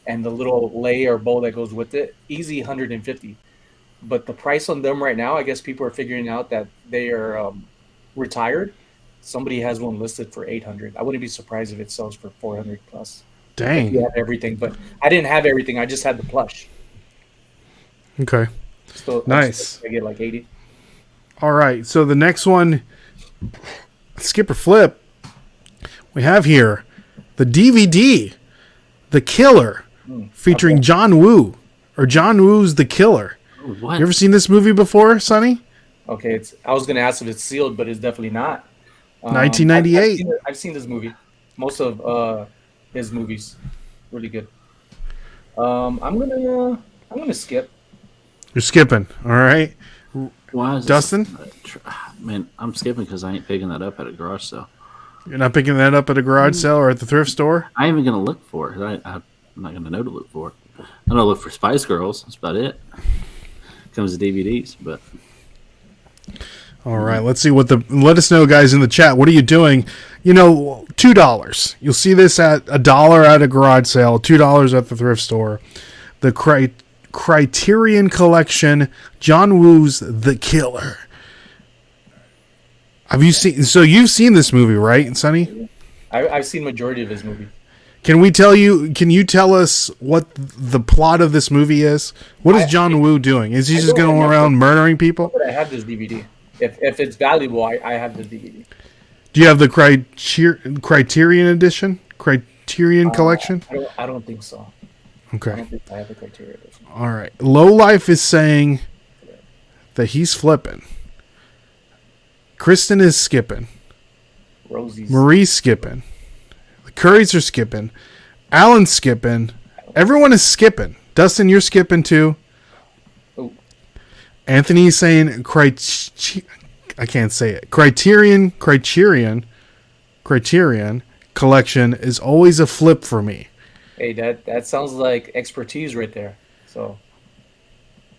and the little lei or bow that goes with it, easy 150. But the price on them right now, I guess people are figuring out that they are retired. Somebody has one listed for 800. I wouldn't be surprised if it sells for 400 plus. If you Dang. have everything, but I didn't have everything. I just had the plush. Okay. Still, Nice. I get like 80. All right. So the next one, skip or flip. We have here the DVD, The Killer, featuring John Woo, or John Woo's The Killer. What? You ever seen this movie before, Sonny? Okay, I was gonna ask if it's sealed, but it's definitely not. 1998. I've seen this movie. Most of his movies, really good. I'm gonna skip. You're skipping. All right. Why is Dustin? Man, I'm skipping because I ain't picking that up at a garage sale. You're not picking that up at a garage sale or at the thrift store? I ain't even gonna look for it. I'm not gonna know to look for it. I'm gonna look for Spice Girls. That's about it. Comes to DVDs, but All right, let's see let us know, guys, in the chat. What are you doing? You know, $2. You'll see this at $1 at a garage sale, $2 at the thrift store. The Criterion Collection, John Woo's The Killer. Have you seen? So you've seen this movie, right, Sonny? I've seen majority of his movie. Can you tell us what the plot of this movie is? What is John Woo doing? Is he just going around murdering people? But I have this DVD. If it's valuable, I have this DVD. Do you have the Criterion edition? Criterion Collection? I don't think so. I Okay. don't think I have the criteria. All right. Low Life is saying that he's flipping. Kristen is skipping. Rosie's. Marie's skipping. The Currys are skipping. Alan's skipping. Everyone is skipping. Dustin, you're skipping too. Oh. Anthony's saying I can't say it. Criterion Collection is always a flip for me. Hey, that sounds like expertise right there. So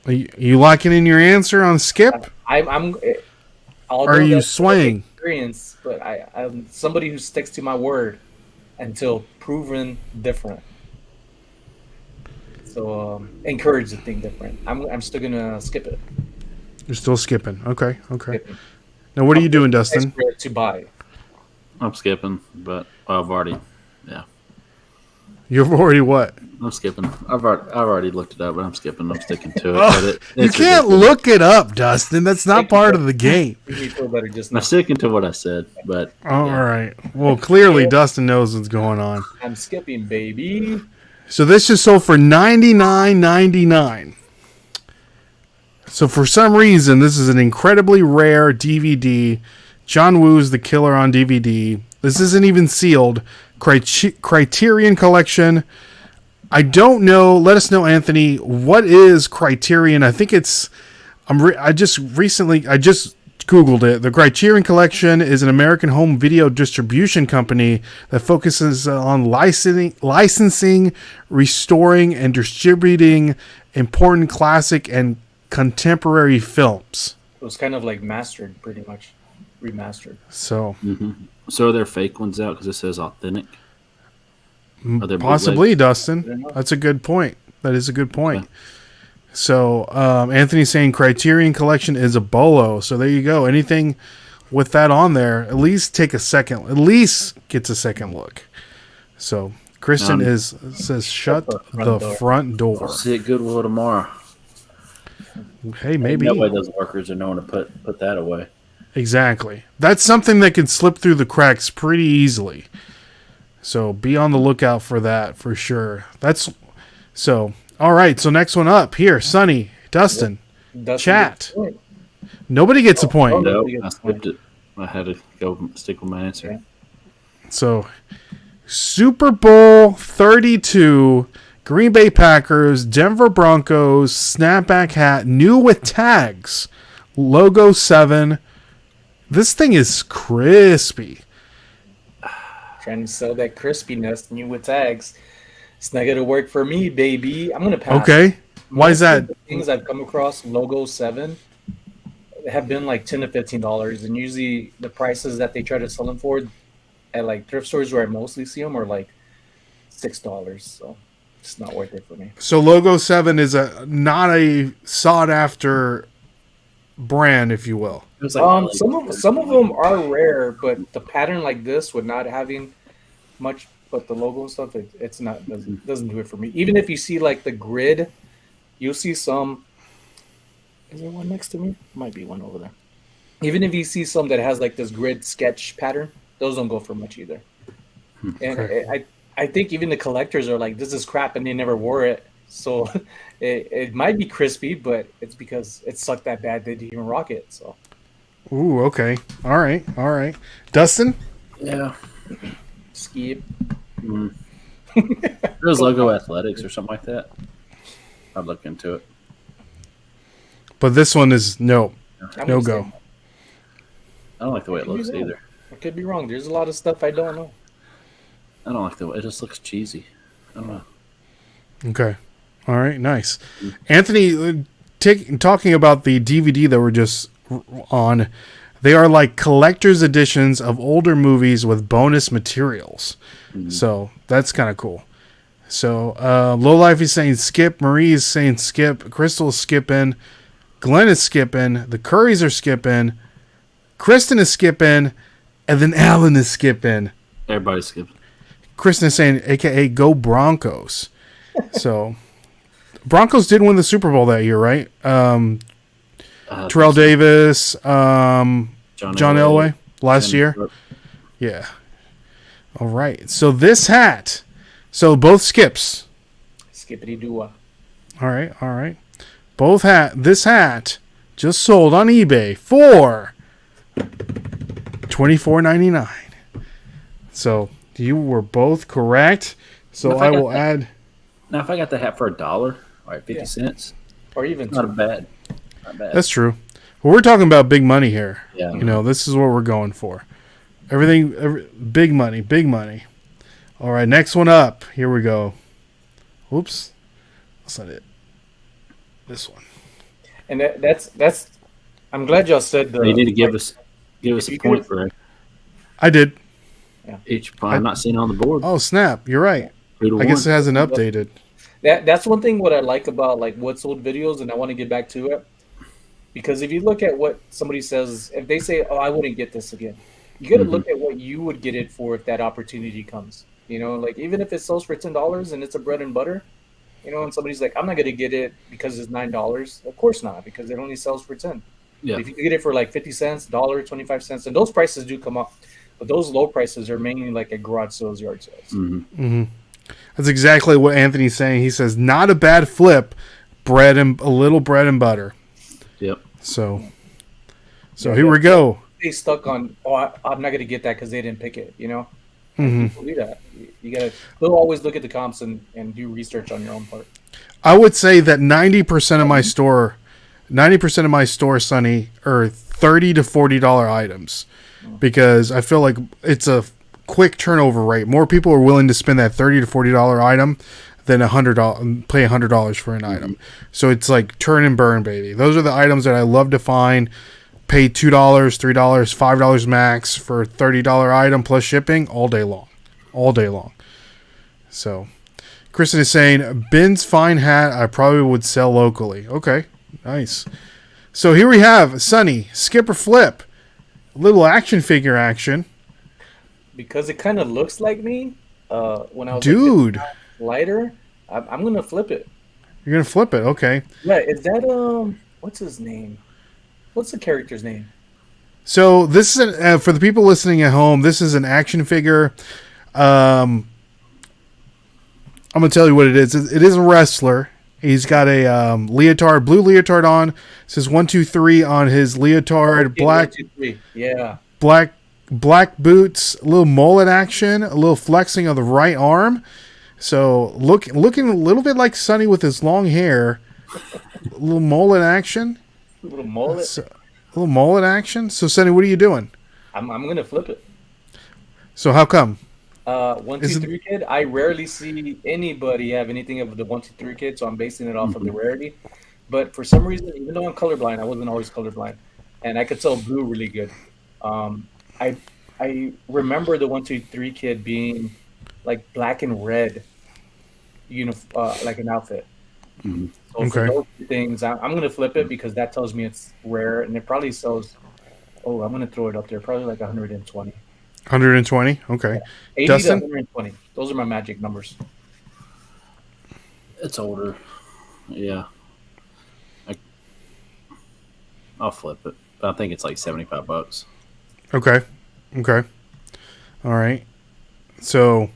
Are you locking in your answer on skip? I'm. Or are you swaying? Experience, but I'm somebody who sticks to my word until proven different. So encourage to think different. I'm still gonna skip it. You're still skipping. Okay. Skipping. Now what are you doing, Dustin? Desperate to buy. I'm skipping. But I've already, yeah, You've already what? I'm skipping. I've already looked it up, but I'm skipping. I'm sticking to it. Oh, But you it's can't ridiculous. look it up, Dustin. That's not part of the game. Made me feel better just I'm now. sticking to what I said, but All yeah. right. Well, clearly Dustin knows what's going on. I'm skipping, baby. So this just sold for $99.99. So for some reason, this is an incredibly rare DVD. John Woo's The Killer on DVD. This isn't even sealed. Criterion Collection. I don't know. Let us know, Anthony. What is Criterion? I think it's. I just Googled it. The Criterion Collection is an American home video distribution company that focuses on licensing, restoring, and distributing important classic and contemporary films. It was kind of like mastered, pretty much remastered. So So are there fake ones out because it says authentic? Are there possibly, bootlegs? Dustin. That's a good point. That is a good point. Okay. So Anthony's saying Criterion Collection is a bolo. So there you go. Anything with that on there, at least gets a second look. So Kristen says shut the front door. I'll see it at Goodwill tomorrow. Hey, maybe. No way those workers are knowing to put that away. Exactly. That's something that can slip through the cracks pretty easily. So be on the lookout for that for sure. So All right, so next one up here, Sonny, Dustin, Dustin chat. gets a point. Nobody gets a point. no. No, you get I the point. skipped it. I had to go stick with my answer. Yeah. So, Super Bowl 32, Green Bay Packers, Denver Broncos, snapback hat, new with tags, logo 7. This thing is crispy. Trying to sell that crispiness, new with tags. It's not gonna work for me, baby. I'm gonna pass. Okay. Why is Most that? of the things I've come across, logo 7, have been like $10 to $15, and usually the prices that they try to sell them for at like thrift stores where I mostly see them are like $6. So it's not worth it for me. So logo 7 is not a sought after brand, if you will. It was like Some of them are rare, but the pattern like this with not having much but the logo and stuff, it's not doesn't do it for me. Even if you see like the grid, you'll see some. Is there one next to me? Might be one over there. Even if you see some that has like this grid sketch pattern, those don't go for much either. And I think even the collectors are like, this is crap, and they never wore it. So it might be crispy, but it's because it sucked that bad they didn't even rock it. So. Ooh, okay. All right. Dustin? Yeah. Skip. It was Logo Athletics or something like that. I'd look into it. But this one is no I'm gonna go. say I don't like the way it looks either. I could be wrong. There's a lot of stuff I don't know. I don't like the way it just looks cheesy. I don't know. Okay. All right, nice. Anthony, talking about the DVD that we're just on, they are like collector's editions of older movies with bonus materials. So that's kind of cool. So Low Life is saying skip. Marie is saying skip. Crystal is skipping. Glenn is skipping. The Currys are skipping. Kristen is skipping. And then Alan is skipping. Everybody's skipping. Kristen is saying, AKA, go Broncos. So Broncos did win the Super Bowl that year, right? Terrell Davis, John Elway last year. Yeah. All right. So this hat. So both skips. Skippity doo. All right. This hat just sold on eBay for $24.99. So you were both correct. So I will add. Now, if I got the hat for $1, all right, 50 cents, Or even not bad. Not bad. That's true. Well, we're talking about big money here. Yeah. You know, this is what we're going for. Big money. All right, next one up. Here we go. Whoops. That's not it. This one. And that's. I'm glad y'all said the. You need to give us a point for I did. each point. I'm not seeing it on the board. Oh, snap. You're right. 2 to I guess it 1. hasn't updated. That's one thing what I like about like what's old videos, and I want to get back to it. Because if you look at what somebody says, if they say, "Oh, I wouldn't get this again," you got to look at what you would get it for if that opportunity comes. You know, like even if it sells for $10 and it's a bread and butter, you know, and somebody's like, "I'm not going to get it because it's $9." Of course not, because it only sells for 10. Yeah. If you get it for like 50 cents, dollar, 25 cents, and those prices do come up, but those low prices are mainly like at garage sales, yard sales. That's exactly what Anthony's saying. He says, not a bad flip, a little bread and butter. Yep. So here we go. They stuck on, I'm not going to get that because they didn't pick it, you know? People do that. You got to, they'll always look at the comps and do research on your own part. I would say that 90% of my store, Sonny, are $30 to $40 items because I feel like it's a quick turnover rate. More people are willing to spend that $30 to $40 item than pay $100 for an item. So it's like turn and burn, baby. Those are the items that I love to find. Pay $2, $3, $5 max for a $30 item plus shipping all day long. So Kristen is saying, Ben's fine hat I probably would sell locally. Okay, nice. So here we have Sonny, skip or flip. A little action figure action. Because it kind of looks like me when I was Dude. like, lighter, I'm going to flip it. You're going to flip it, okay. Yeah, is that, what's his name? What's the character's name? So this is for the people listening at home. This is an action figure. I'm gonna tell you what it is. It is a wrestler. He's got a leotard, blue leotard on. It says 1, 2, 3 on his leotard. Okay, Black, 1, 2, 3. Yeah. black boots. A little mullet action. A little flexing of the right arm. So looking a little bit like Sonny with his long hair. A little mullet action. A little mullet. So, a little mullet action. So Sonny, what are you doing? I'm gonna flip it. So how come? 1, 2, 3 kid. I rarely see anybody have anything of the 1, 2, 3 kid, so I'm basing it off of the rarity. But for some reason, even though I'm colorblind, I wasn't always colorblind, and I could tell blue really good. I remember the 1, 2, 3 kid being like black and red, like an outfit. Mm-hmm. So for those two things, I'm gonna flip it because that tells me it's rare, and it probably sells. Oh, I'm gonna throw it up there, probably like 120. 120. Okay. 80 Dustin? to 120. Those are my magic numbers. It's older. Yeah. I'll flip it. But I think it's like $75. Okay. All right. So,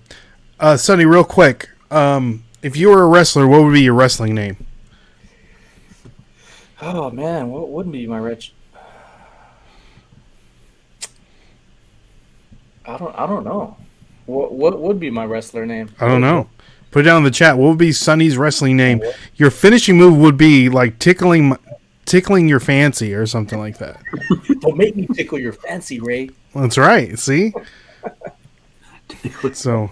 Sonny, real quick. If you were a wrestler, what would be your wrestling name? Oh man, what would be my rich? I don't know. What would be my wrestler name? I don't know. Put it down in the chat. What would be Sonny's wrestling name? Your finishing move would be like tickling your fancy or something like that. Don't make me tickle your fancy, Ray. That's right. See? So,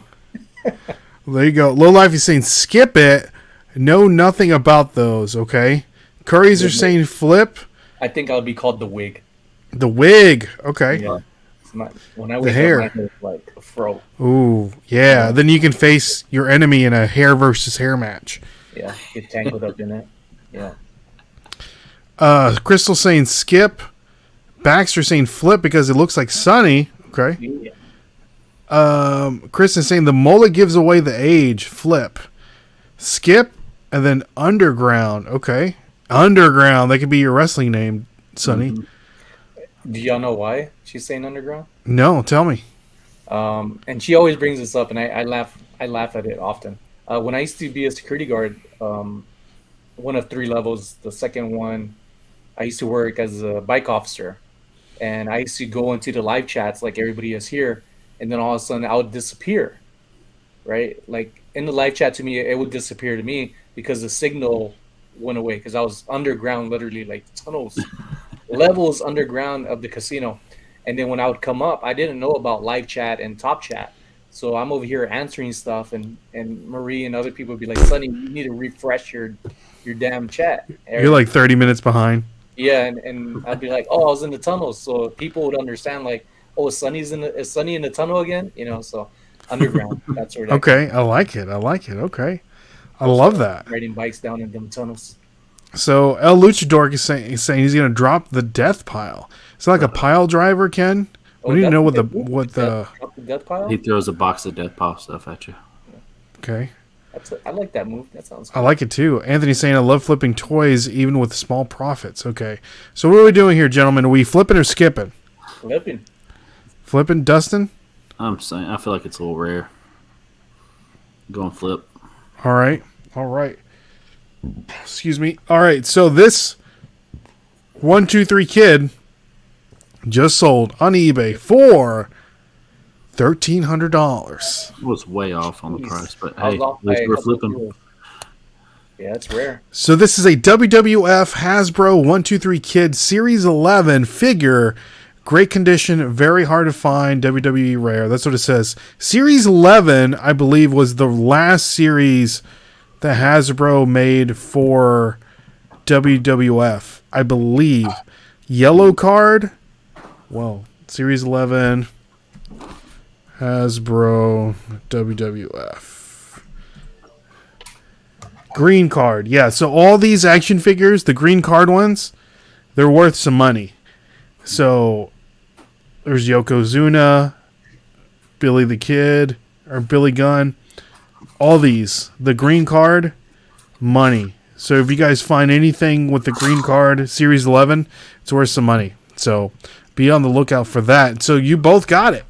there you go. Low Life is saying skip it. Know nothing about those, okay? Curries are saying flip. I think I'll be called the wig. The wig. Okay. Yeah. When I wake hair. up, my hair is like a fro. Ooh, yeah. Then you can face your enemy in a hair versus hair match. Yeah, get tangled up in it. Yeah. Crystal saying skip. Baxter saying flip because it looks like Sonny. Okay. Yeah. Kristen saying the mullet gives away the age. Flip. Skip and then underground. Okay. Underground. That could be your wrestling name, Sonny. Mm-hmm. Do y'all know why she's saying underground? No, tell me. And she always brings this up, and I laugh at it often. When I used to be a security guard, one of 3 levels, the second one, I used to work as a bike officer, and I used to go into the live chats like everybody is here, and then all of a sudden I would disappear, right? Like in the live chat to me, it would disappear to me because the signal went away because I was underground, literally like tunnels. Levels underground of the casino, and then when I would come up, I didn't know about live chat and top chat, so I'm over here answering stuff, and Marie and other people would be like, "Sonny, you need to refresh your damn chat." You're like 30 minutes behind. Yeah, and I'd be like, "Oh, I was in the tunnels," so people would understand like, "Oh, is Sonny in the tunnel again?" So underground. That's where. Okay, I like it. Okay, I love that. Riding bikes down in them tunnels. So El Luchador is saying he's going to drop the death pile. Is it like a pile driver, Ken? We need to know what the drop the death pile. He throws a box of death pile stuff at you. Okay. I like that move. That sounds cool. I like it too. Anthony's saying I love flipping toys even with small profits. Okay. So what are we doing here, gentlemen? Are we flipping or skipping? Flipping. Flipping, Dustin? I'm saying I feel like it's a little rare. Going flip. All right. Excuse me. All right. So this 1, 2, 3 kid just sold on eBay for $1,300. It was way off on the price, but I was hey, off at least by we're a couple flipping. kilos. Yeah, it's rare. So this is a WWF Hasbro 1, 2, 3 Kid Series 11 figure. Great condition, very hard to find, WWE rare. That's what it says. Series 11, I believe, was the last series that Hasbro made for WWF. I believe. Yellow card. Well, Series 11, Hasbro, WWF. Green card. Yeah, so all these action figures, the green card ones, they're worth some money. So there's Yokozuna, Billy the Kid, or Billy Gunn. All these, the green card, money. So if you guys find anything with the green card, Series 11, it's worth some money. So be on the lookout for that. So you both got it.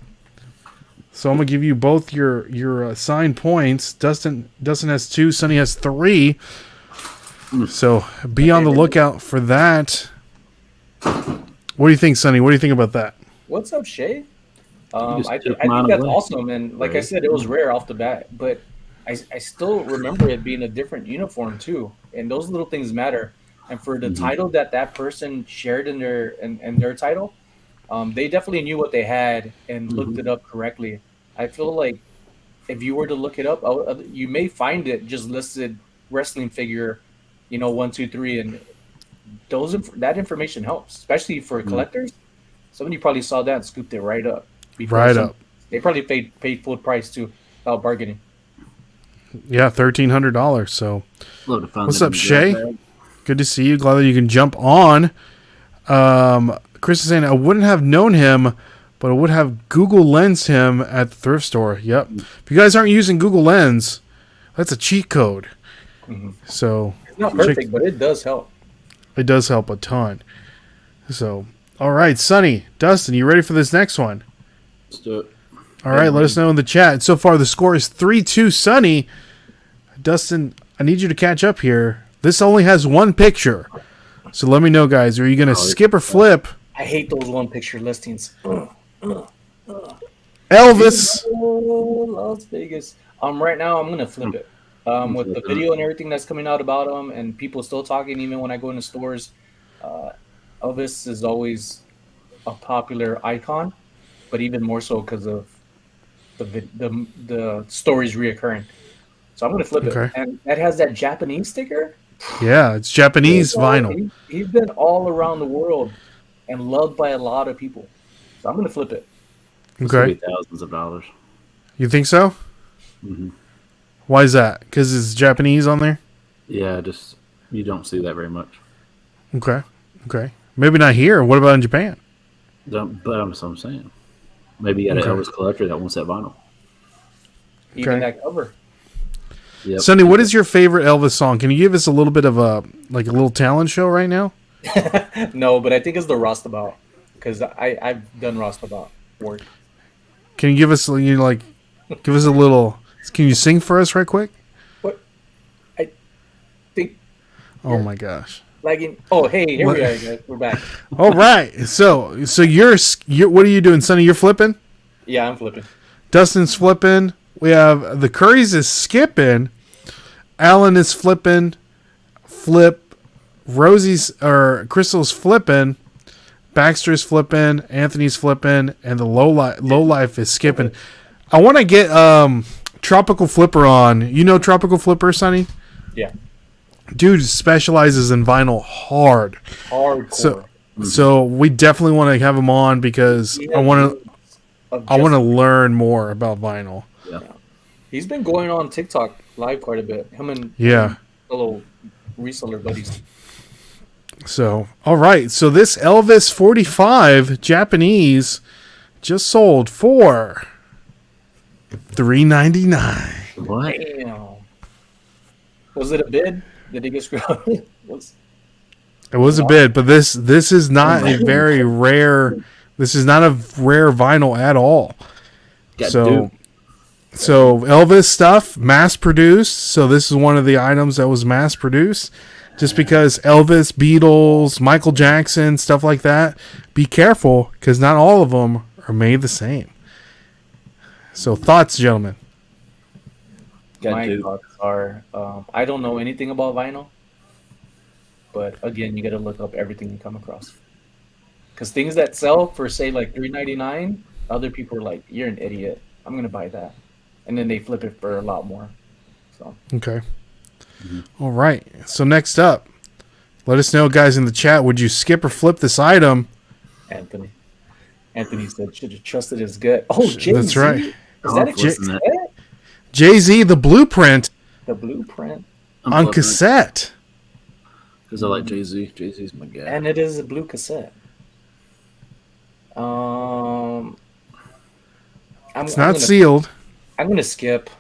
So I'm gonna give you both your assigned points. Dustin has 2, Sonny has 3. So be on the lookout for that. What do you think, Sonny? What do you think about that? What's up, Shay? You just I think took I think mine that's away. awesome, and like I Ray. said, it was rare off the bat, but I still remember it being a different uniform too, and those little things matter. And for the Mhm. title that that person shared in their title, they definitely knew what they had and looked Mhm. it up correctly. I feel like if you were to look it up, you may find it just listed wrestling figure, 1, 2, 3, and that information helps, especially for Mhm. collectors. Somebody probably saw that and scooped it right up before Right some. up. They probably paid full price too, without bargaining. Yeah, $1,300. So Love to find what's that in up, the grab Shay? bag. Good to see you. Glad that you can jump on. Chris is saying I wouldn't have known him, but I would have Google Lens him at the thrift store. Yep. If you guys aren't using Google Lens, that's a cheat code. Hmm. So It's not check. perfect, but it does help. It does help a ton. So all right, Sonny, Dustin, you ready for this next one? Let's do it. All right, let us know in the chat. So far, the score is 3-2 Sonny. Dustin, I need you to catch up here. This only has one picture. So let me know, guys. Are you going to skip or flip I hate those one picture listings. Elvis? Las Vegas. Right now I'm gonna flip it. I'm With the flipping it. video and everything that's coming out about them, and people still talking, even when I go into stores. Uh, Elvis is always a popular icon, but even more so because of the stories reoccurring. So I'm gonna flip it, Okay. and that has that Japanese sticker. Yeah, it's Japanese vinyl. He's been all around the world and loved by a lot of people. So I'm gonna flip it. It's gonna be Okay. thousands of dollars. You think so? Hmm. Why is that? Because it's Japanese on there? Yeah, just you don't see that very much. Okay. Okay. Maybe not here. What about in Japan? But I'm so I'm saying. Maybe you got an Okay. Elvis collector that wants that vinyl. Even Okay. that cover. Yep. Sonny, what is your favorite Elvis song? Can you give us a little bit of a little talent show right now? No, but I think it's the Rostabout because I've done Rostabout work. Can you give us give us a little? Can you sing for us right quick? But I think Oh you're my gosh! lagging. Oh, hey, here What? we are, guys. We're back. All right, so you're what are you doing, Sonny? You're flipping. Yeah, I'm flipping. Dustin's flipping. We have the Currys is skipping. Alan is flipping. Flip. Rosie's or Crystal's flipping. Baxter's flipping. Anthony's flipping, and the low life is skipping. I want to get Tropical Flipper on. You know Tropical Flipper, Sonny? Yeah, Dude specializes in vinyl hard. hardcore. So we definitely want to have him on because He I has want to moves of I want to just learn more about vinyl. Yeah. yeah. He's been going on TikTok live quite a bit. Him and Yeah. fellow reseller buddies. So, all right. So this Elvis 45 Japanese just sold for $399. What? Damn. Was it a bid? Did he get screwed? Was It was a bid, but this is not a very rare. This is not a rare vinyl at all. Got So, Duke. so Elvis stuff mass produced. So this is one of the items that was mass produced. Just because Elvis, Beatles, Michael Jackson, stuff like that, be careful because not all of them are made the same. So thoughts, gentlemen? Got my Duke. thoughts are I don't know anything about vinyl, but again, you got to look up everything you come across. Because things that sell for say like $3.99, other people are like, "You're an idiot. I'm gonna buy that," and then they flip it for a lot more. So Okay. All right. So next up, let us know, guys, in the chat. Would you skip or flip this item? Anthony, Anthony said, "Should have trusted his gut." Oh, Jay-Z. That's right. Is Oh, that I'm a flipping cassette? that. Jay-Z, the blueprint The blueprint, I'm on cassette. because I like Jay Z. Jay Z's my guy. and it is a blue cassette. I'm, It's I'm not gonna, sealed. I'm gonna skip.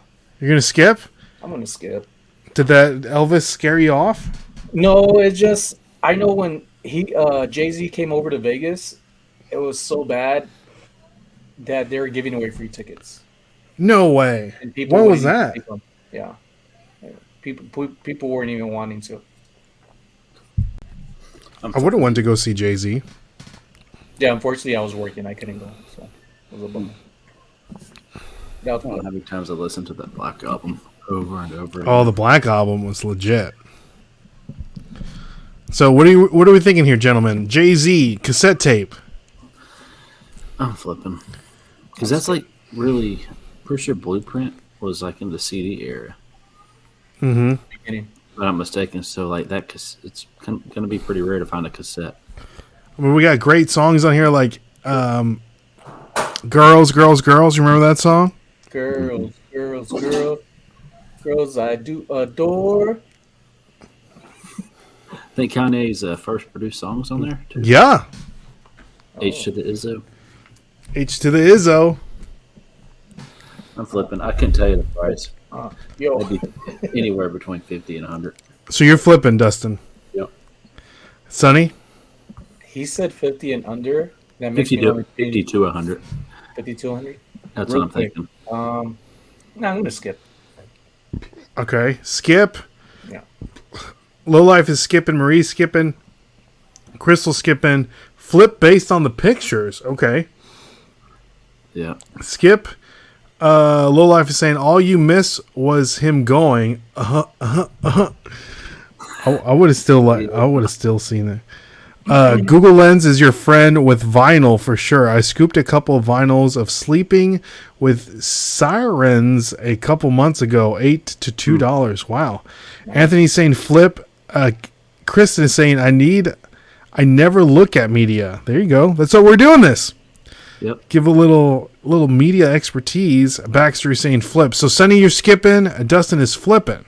You're going to skip? I'm gonna skip. Did that Elvis scare you off? No, it just I know when Jay-Z came over to Vegas, it was so bad that they were giving away free tickets, No way. and people When was wouldn't even that? take them. Yeah, people weren't even wanting to. I would have went to go see Jay-Z. Yeah, unfortunately, I was working. I couldn't go, so it was a bummer. That was How fun. many times I listened to that Black album over and over again. Oh, the Black Album was legit. So what are we thinking here, gentlemen? Jay-Z cassette tape. I'm flipping. Because that's like really, pretty sure Blueprint was like in the CD era. Mm-hmm. Beginning. If I'm not mistaken. So like that, it's going to be pretty rare to find a cassette. I mean, we got great songs on here like Girls, Girls, Girls. You remember that song? Girls, girls, girls, girls, I do adore. I think Kanye's first produced songs on there too. Yeah. H to the Izzo. H to the Izzo. I'm flipping. I couldn't tell you the price. Yo, Maybe anywhere between 50 and 100. So you're flipping, Dustin. Yep. Sonny? he said 50 and under. That makes 50 me to, want 50 to 100. 50 to 100. That's Real what I'm quick. thinking. No, I'm gonna skip. Okay. Skip. Yeah. Low Life is skipping. Marie's skipping. Crystal skipping. Flip based on the pictures. Okay. Yeah. Skip. Low Life is saying all you miss was him going. I would have still seen it. Google Lens is your friend with vinyl for sure. I scooped a couple of vinyls of Sleeping with Sirens a couple months ago, $8 to $2. Wow. Anthony's saying flip. Kristen is saying I never look at media. There you go. That's what we're doing this. Yep. Give a little media expertise. Baxter is saying flip. So Sonny, you're skipping. Dustin is flipping.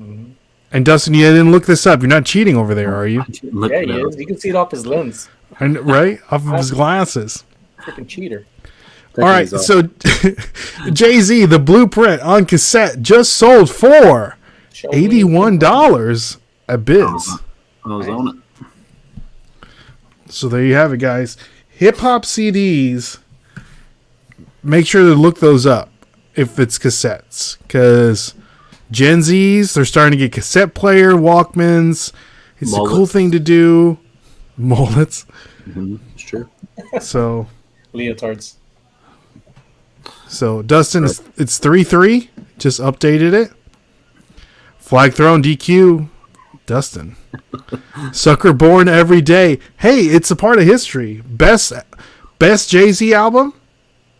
Mm-hmm. And Dustin, you didn't look this up. You're not cheating over there, are you? Look Yeah, it he up. is. You can see it off his lens. Right? Off of his glasses. Freaking cheater. All right, so Jay-Z, the Blueprint on cassette just sold for Show me. $81 at Biz. I was on it. So there you have it, guys. Hip-hop CDs, make sure to look those up if it's cassettes. Because Gen Zs, they're starting to get cassette player, Walkmans. It's a cool Mullets. thing to do. Mullets. Mm-hmm. It's true. So Leotards. Dustin, it's 3-3. Just updated it. Flag thrown, DQ. Dustin. Sucker born every day. Hey, it's a part of history. Best Jay-Z album?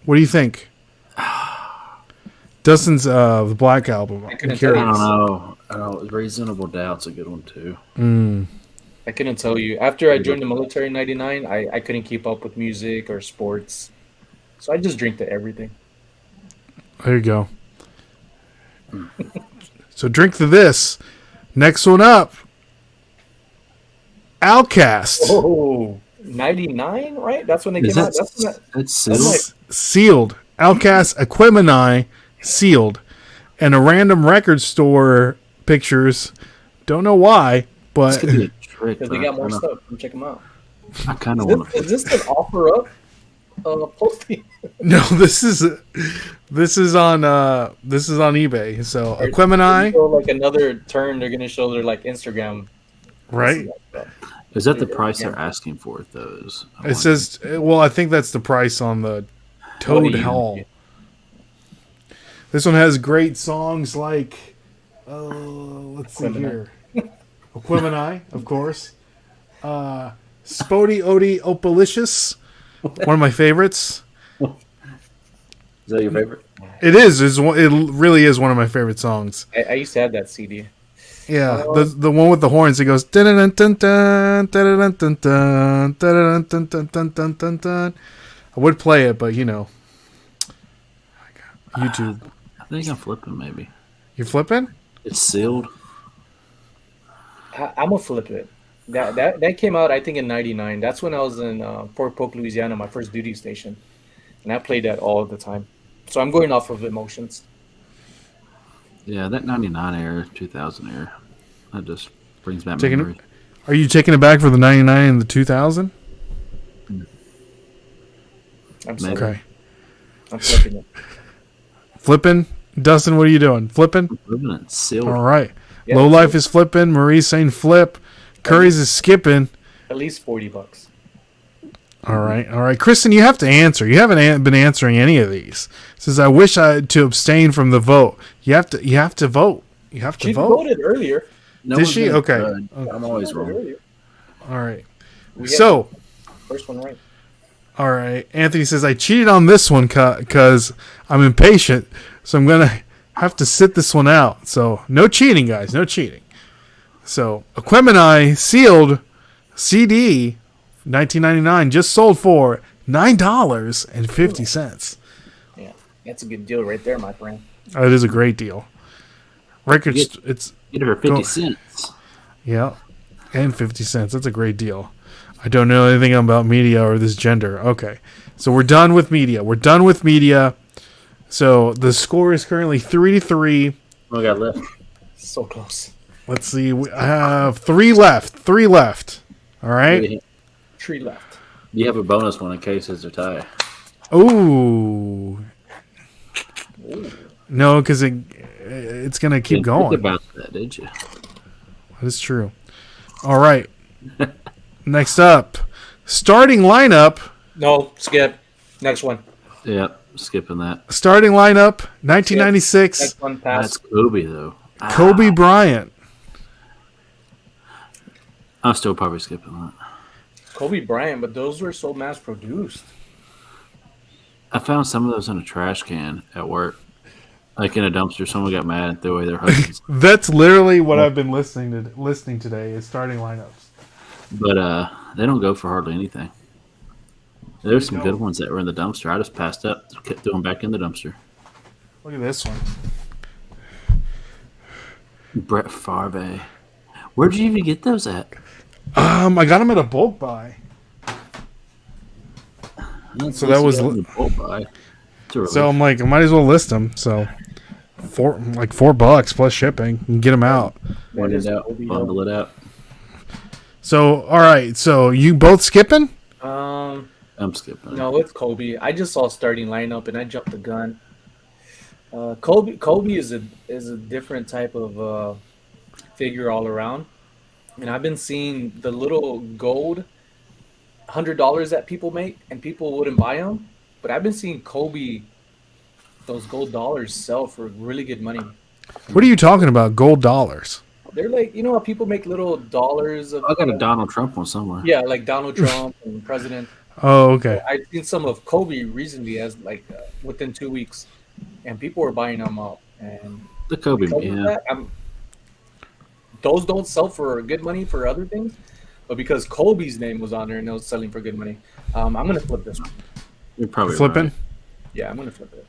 What do you think? Dustin's the Black Album. I'm I curious. don't know. Reasonable Doubt's a good one too. I couldn't tell you. After I joined the military in 99, I couldn't keep up with music or sports. So I just drink to everything. There you go. So drink to this. Next one up. Outcast. Oh, 99, right? That's when they Is came out. that, that's that's sealed? Sealed. Outcast Equimini sealed. And a random record store pictures. Don't know why, This but could be a trick. because they got more stuff. Come check them out. I kind of Is want this, to. is this an offer up posting? no, this is on eBay. So Equimini, So like another turn, they're gonna show their like Instagram. right? Is that the price they're asking for it, though? It says, well, I think that's the price on the Toad What do you- Hall. This one has great songs like, let's see Equimini. here. Equimini, of course. Spody Odie Opalicious, one of my favorites. Is that your favorite? It is. It really is one of my favorite songs. I used to have that CD. Yeah, the one with the horns. It goes dun dun dun dun dun dun dun dun dun dun dun dun dun. I would play it, but YouTube. I think I'm flipping. Maybe You're flipping? it's sealed. I'm gonna flip it. That came out I think in '99. That's when I was in Fort Polk, Louisiana, my first duty station, and I played that all the time. So I'm going off of emotions. Yeah, that 99 era, 2000 era. That just brings back Taking memories. Are you taking it back for the 99 and the 2000? I'm sorry. Okay. I'm flipping it. Flipping? Dustin, what are you doing? Flipping? Flipping it, sealed. All right. Yeah, Low Life is flipping. Marie's saying flip. Curry's is skipping. At least $40. All right. Kristen, you have to answer. You haven't been answering any of these. It says, I wish I had to abstain from the vote. You have to vote. You have to She vote. voted earlier. No Did one's she? been Okay. good. I'm always wrong. Earlier. All right. We So, first one right. all right. Anthony says, I cheated on this one because I'm impatient. So I'm going to have to sit this one out. So no cheating, guys. No cheating. So Aquemini sealed CD 1999 just sold for $9.50. Yeah, that's a good deal right there, my friend. Oh, it is a great deal. Records, it's Get her 50 cents. yeah, and 50 cents. That's a great deal. I don't know anything about media or this gender. Okay, so we're done with media. So the score is currently 3-3. What we got left? So close. Let's see. I have 3 left. All right. Tree left. You have a bonus one in case it's a tie. Ooh. No, because it's gonna keep Didn't going. think about that, did you? That is true. All right. Next up, starting lineup. No, skip. Next one. Yep, skipping that. Starting lineup, 1996. Next one, pass. That's Kobe though. Kobe Bryant. I'm still probably skipping that. Kobe Bryant, but those were so mass produced. I found some of those in a trash can at work, like in a dumpster. Someone got mad and threw away their husbands. That's literally what I've been listening today. Is starting lineups. But they don't go for hardly anything. There's some good ones that were in the dumpster. I just passed up, kept throwing back in the dumpster. Look at this one. Brett Favre. Where'd you even get those at? I got them at a bulk buy. So that was so I'm like, I might as well list them. So $4 plus shipping and get them out. Bundle it out. Bundle it out. So all right, so you both skipping? I'm skipping. No, it's Kobe. I just saw starting lineup and I jumped the gun. Kobe is a different type of figure all around, and I've been seeing the little gold $100 that people make, and people wouldn't buy them, but I've been seeing Kobe, those gold dollars sell for really good money. What are you talking about? Gold dollars? They're like, you know how people make little dollars of. I got a Donald Trump one somewhere. Yeah, like Donald Trump and President. Oh, okay. I've seen some of Kobe recently, as like within 2 weeks, and people were buying them up. And The Kobe, because of yeah. that, those don't sell for good money for other things, but because Kobe's name was on there and it was selling for good money, I'm gonna flip this one. You're probably Flipping. right. Yeah, I'm gonna flip it.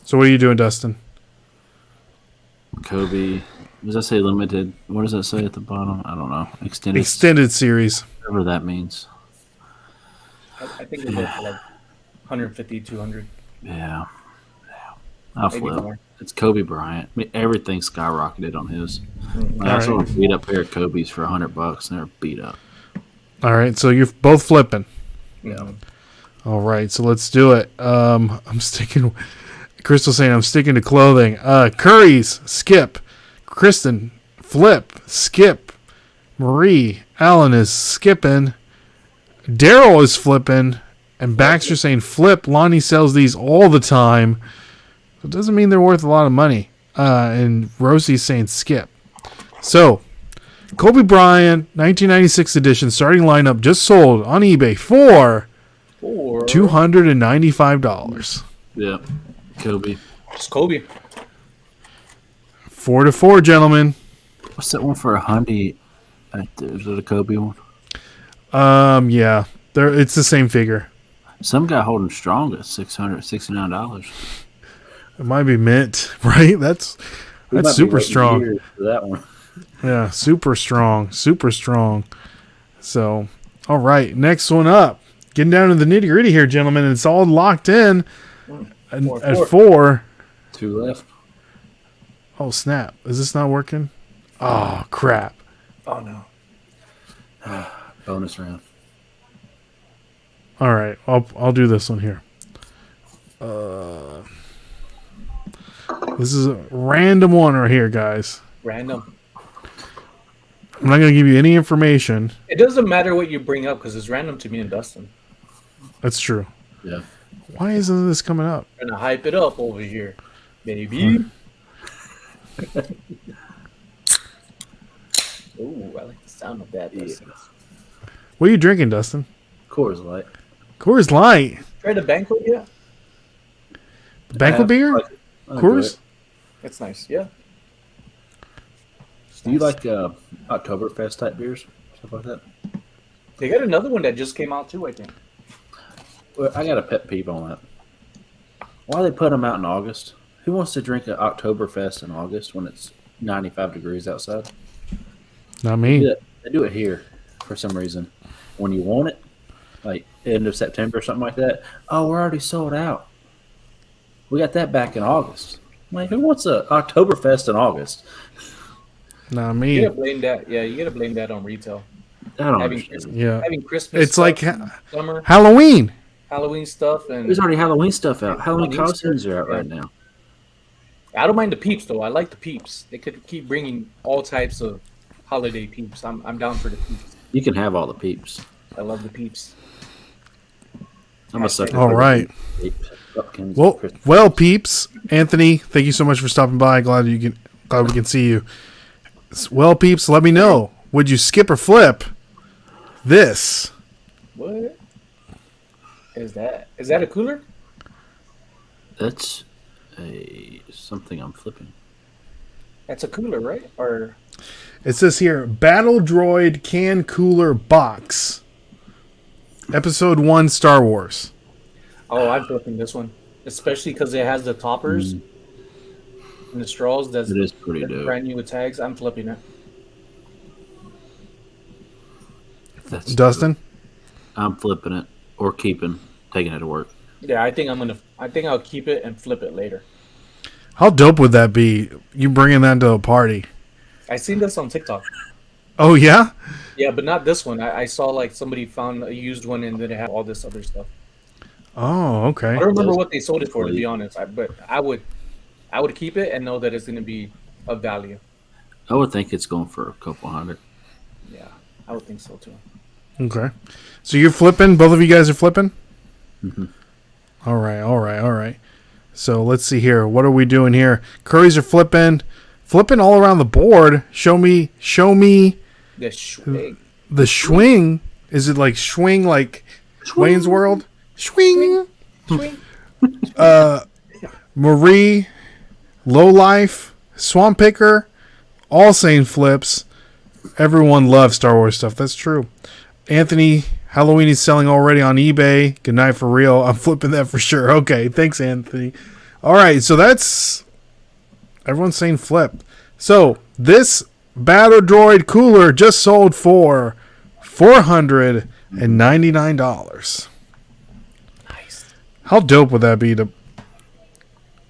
So what are you doing, Dustin? Kobe. Does that say limited? What does that say at the bottom? I don't know. Extended series. Whatever that means. I think it goes for like 150, 200. Yeah. I'll Maybe flip. more. It's Kobe Bryant. I mean, everything skyrocketed on his. Mhm. I saw Alright. a beat up pair of Kobe's for $100, and they're beat up. All right, so you're both flipping. Yeah. All right, so let's do it. I'm sticking. Crystal saying I'm sticking to clothing. Curry's skip. Kristen flip skip. Marie Allen is skipping. Daryl is flipping, and Baxter saying flip. Lonnie sells these all the time. It doesn't mean they're worth a lot of money. And Rosie's saying skip. So, Kobe Bryant, 1996 edition, starting lineup just sold on eBay for Or $295. Yep. Kobe. just Kobe. 4-4, gentlemen. What's that one for a Hyundai? Is it a Kobe one? Yeah, it's the same figure. Some guy holding strong at $669. It might be mint, right? That's super strong. For that one. Yeah, super strong. So, all right, next one up. Getting down to the nitty gritty here, gentlemen. It's all locked in at 4. 2 left. Oh, snap. Is this not working? Oh, crap. Oh no. Bonus round. All right, I'll do this one here. This is a random one right here, guys. Random. I'm not going to give you any information. It doesn't matter what you bring up because it's random to me and Dustin. That's true. Yeah. Why isn't this coming up? Trying to hype it up over here, baby. Ooh, I like the sound of that. Yeah. What are you drinking, Dustin? Coors Light. Coors Light. Tried the banquet yet? The banquet beer? I enjoy Coors? it. That's nice. Yeah. Do you like Oktoberfest type beers? Stuff like that? They got another one that just came out too, I think. Well, I got a pet peeve on that. Why they put them out in August? Who wants to drink an Oktoberfest in August when it's 95 degrees outside? Not me. They do it here for some reason. When you want it, like end of September or something like that, oh, we're already sold out. We got that back in August. I'm like, who wants a Oktoberfest in August? Not You me. gotta blame that. Yeah, you gotta blame that on retail. I don't Having understand. Christmas, Yeah. having Christmas. It's like summer, Halloween. Halloween stuff, and There's already Halloween stuff out. Halloween On Easter, costumes are out yeah. right now. I don't mind the peeps though. I like the peeps. They could keep bringing all types of holiday peeps. I'm down for the peeps. You can have all the peeps. I love the peeps. I'm a sucker. All for the right. peeps. Pumpkins, Well, Christmas. well, peeps. Anthony, thank you so much for stopping by. Glad we can see you. Well, peeps, let me know. Would you skip or flip this? What is that? Is that a cooler? That's something I'm flipping. That's a cooler, right? Or It says here, Battle Droid Can Cooler Box. Episode 1 Star Wars. oh, I'm flipping this one, especially because it has the toppers and the straws. That's It is pretty dope. brand new with tags. I'm flipping it. That's Dustin? I'm flipping it or taking it to work. Yeah, I think I'll keep it and flip it later. How dope would that be? You bringing that to a party? I seen this on TikTok. Oh, yeah? Yeah, but not this one. I saw like somebody found a used one and then it had all this other stuff. Oh, okay. I don't remember what they sold it for, to be honest. But I would keep it and know that it's going to be of value. I would think it's going for a couple hundred. Yeah, I would think so too. Okay. So you're flipping? Both of you guys are flipping? Mm-hmm. All right. So let's see here. What are we doing here? Curries are flipping all around the board. Show me The swing. the swing. Is it like swing like Wayne's World? Swing. Swing. Marie, Lowlife, Swamp Picker, all saying flips. Everyone loves Star Wars stuff. That's true. Anthony, Halloween is selling already on eBay. Good night for real. I'm flipping that for sure. Okay, thanks, Anthony. All right, so that's everyone's saying flip. So this Battle Droid cooler just sold for $499. Nice. How dope would that be to?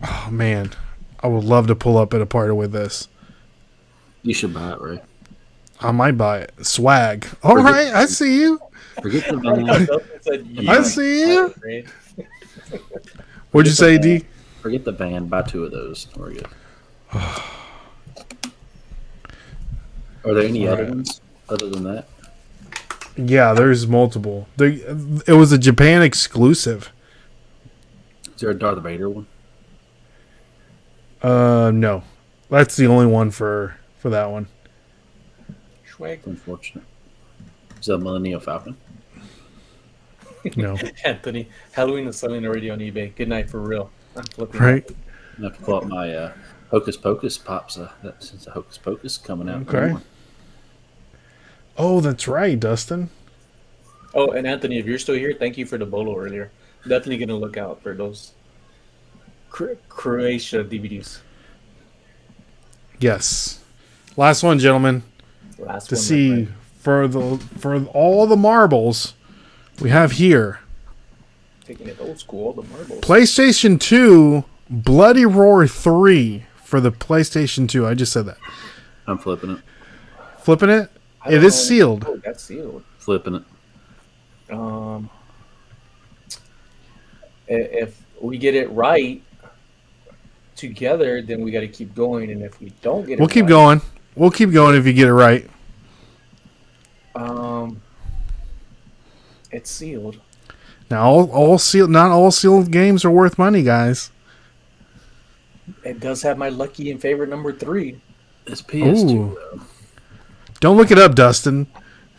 Oh man, I would love to pull up at a party with this. You should buy it, Ray. I might buy it. Swag. All right, I see you. Forget the van. I see you. What'd you say, D? Forget the van. Buy 2 of those. We're good. Are there any other ones other than that? Yeah, there's multiple. It was a Japan exclusive. Is there a Darth Vader one? No, that's the only one for that one. Swag. Unfortunate. Is that a Millennial Falcon? No, Anthony, Halloween is selling already on eBay. Good night for real. I'm flipping. right? I have to pull up my Hocus Pocus pops. Since the Hocus Pocus coming out. Okay. Oh, that's right, Dustin. Oh, and Anthony, if you're still here, thank you for the bolo earlier. Definitely gonna look out for those Croatia DVDs. Yes. Last one, gentlemen. Last To one, my see friend. for all the marbles we have here. Taking it old school, all the marbles. PlayStation 2 Bloody Roar 3 for the PlayStation 2. I just said that. I'm flipping it. Flipping it? I don't It is know. sealed. Oh, that's sealed. Flipping it. If we get it right together, then we got to keep going. And if we don't get it, We'll keep right, going. We'll keep going if you get it right. It's sealed. Now, not all sealed games are worth money, guys. It does have my lucky and favorite number 3. It's PS2 Ooh. though. Don't look it up, Dustin.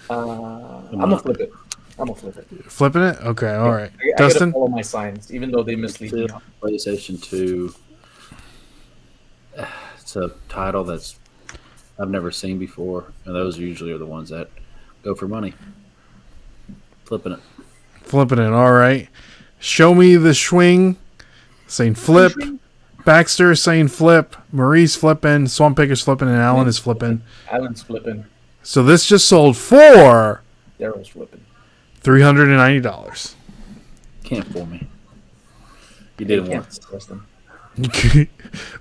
I'm gonna flip it. I'm gonna flip it. Flipping it? Okay, all right. I gotta Dustin? follow my signs, even though they mislead me. PlayStation 2. It's a title that's I've never seen before, and those usually are the ones that go for money. Flipping it. Flipping it, all right. Show me the swing, saying flip. Baxter saying flip. Marie's flipping. Swamp Picker's flipping, and Alan is flipping. Alan's flipping. So this just sold for Daryl's flipping. $390. Can't fool me. You did it once. Dustin.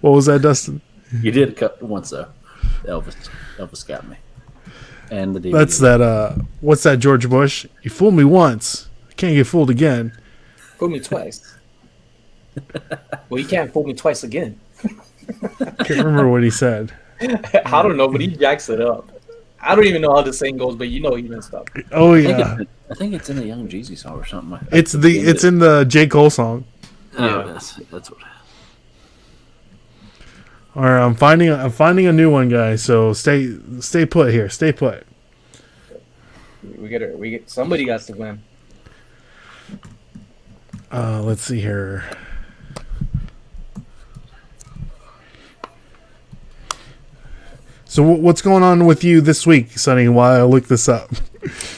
What was that, Dustin? You did cut once though. Elvis got me. And the DVD. That's that. What's that, George Bush? You fooled me once. I can't get fooled again. Fool me twice. Well, you can't fool me twice again. Can't remember what he said. I don't know, but he jacks it up. I don't even know how the saying goes, but you know he messed up. Oh I yeah, think it's in the Young Jeezy song or something. it's in the J. Cole song. Oh, that's what. All right, I'm finding a new one, guys. So stay put here. Stay put. Somebody got to win. Let's see here. So what's going on with you this week, Sonny? While I look this up.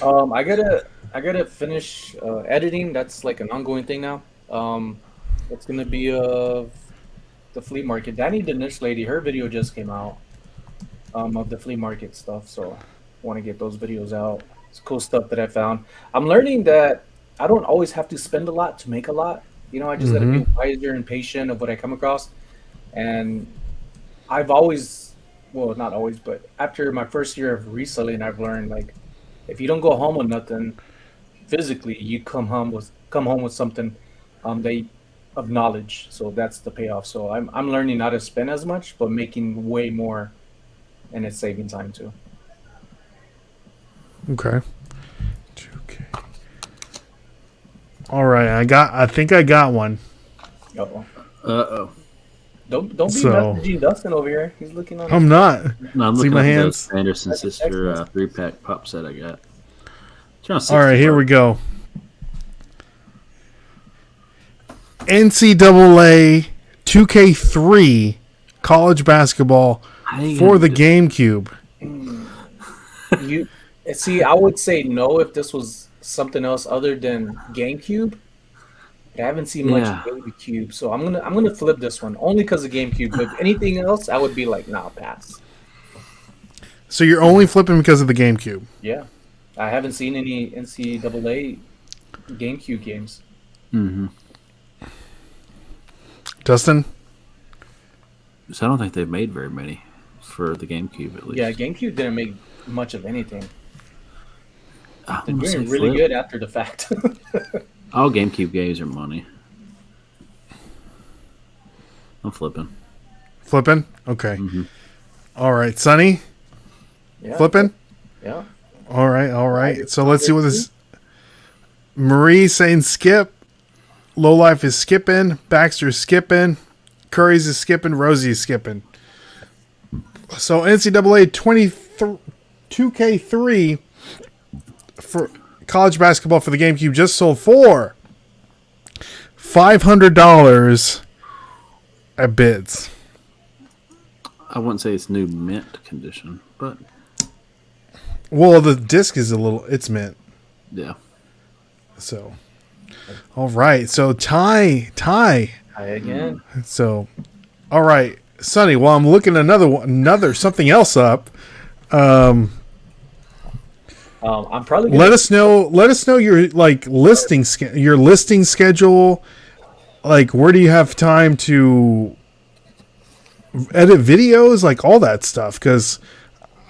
I gotta finish editing. That's like an ongoing thing now. It's gonna be the flea market. Danny the Niche Lady, her video just came out of the flea market stuff. So want to get those videos out. It's cool stuff that I found. I'm learning that I don't always have to spend a lot to make a lot. You know, I just gotta be wiser and patient of what I come across. And I've always, well, not always, but after my first year of reselling, I've learned like if you don't go home with nothing physically, you come home with something of knowledge. So that's the payoff. So I'm learning not to spend as much, but making way more, and it's saving time too. Okay. 2K. All right, I think I got one. Uh-oh. Don't be So- messaging Dustin over here. He's looking on. I'm not. No, I'm See looking my at hands? the Anderson sister 3-pack pop set I got. It's around All right, here $60. we go. NCAA 2K3 college basketball for the GameCube. You see, I would say no if this was something else other than GameCube. I haven't seen much Yeah. GameCube, so I'm gonna flip this one only because of GameCube. But anything else, I would be like, nah, pass. So you're only flipping because of the GameCube. Yeah, I haven't seen any NCAA GameCube games. Mm-hmm. Dustin? So I don't think they've made very many for the GameCube at least. Yeah, GameCube didn't make much of anything. I'm They're gonna say doing really flip. good after the fact. All GameCube games are money. I'm flipping. Flipping? Okay. Mhm. All right, Sonny? Yeah, Flipping? yeah. All right. So let's see what this... Marie saying skip. Lowlife is skipping. Baxter's skipping. Curry's is skipping. Rosie is skipping. So NCAA 2K3 for college basketball for the GameCube just sold for $500 at bids. I wouldn't say it's new mint condition, but Well, the disc is it's mint. yeah. So, all right. So tie. Hi again. So, all right, Sonny. While I'm looking another something else up, I'm probably gonna, let us know your listing schedule. Like, where do you have time to edit videos, like all that stuff? Because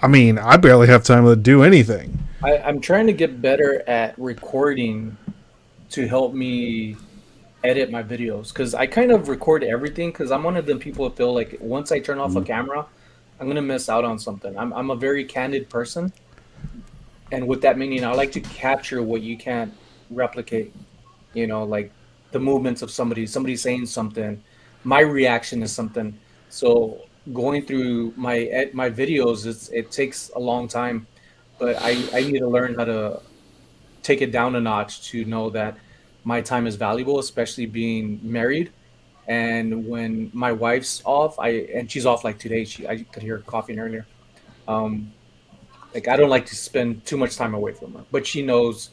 I mean, I barely have time to do anything. I'm trying to get better at recording to help me edit my videos because I kind of record everything because I'm one of them people who feel like once I turn off a camera, I'm gonna miss out on something. I'm a very candid person, and with that meaning, I like to capture what you can't replicate, like the movements of somebody saying something. My reaction is something. So going through my videos, it takes a long time, but I need to learn how to take it down a notch to know that my time is valuable, especially being married. And when my wife's off, and she's off like today, I could hear her coughing earlier. Um, like I don't like to spend too much time away from her, but she knows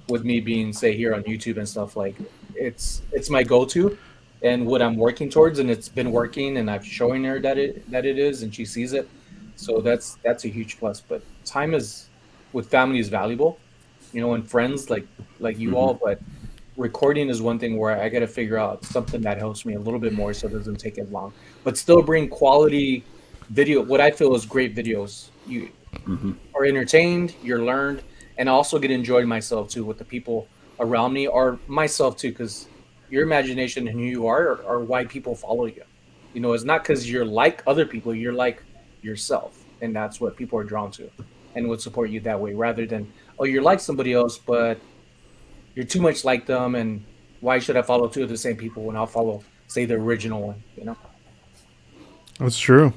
with me being say here on YouTube and stuff like it's my go-to and what I'm working towards, and it's been working, and I'm showing her that it is, and she sees it. So that's a huge plus. But time is with family is valuable, and friends like you Hmm. all, but recording is one thing where I got to figure out something that helps me a little bit more so it doesn't take as long, but still bring quality video. What I feel is great videos. You Hmm. are entertained, you're learned, and I also get enjoyed myself too with the people around me or myself too, because your imagination and who you are why people follow you. It's not because you're like other people, you're like yourself, and that's what people are drawn to and would support you that way rather than, oh, you're like somebody else, but you're too much like them, and why should I follow two of the same people when I'll follow, say, the original one? That's true.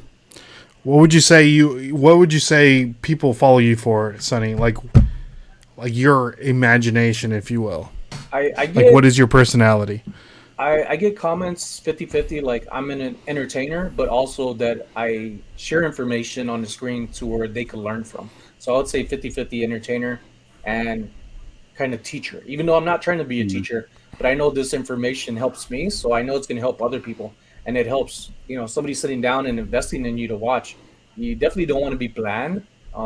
What would you say people follow you for, Sonny? Like your imagination, if you will. I Like get what is your personality? I get comments 50-50, like I'm an entertainer, but also that I share information on the screen to where they can learn from. So I would say 50-50 entertainer and kind of teacher, even though I'm not trying to be a Hmm. teacher, but I know this information helps me. So I know it's going to help other people. And it helps, somebody sitting down and investing in you to watch. You definitely don't want to be bland.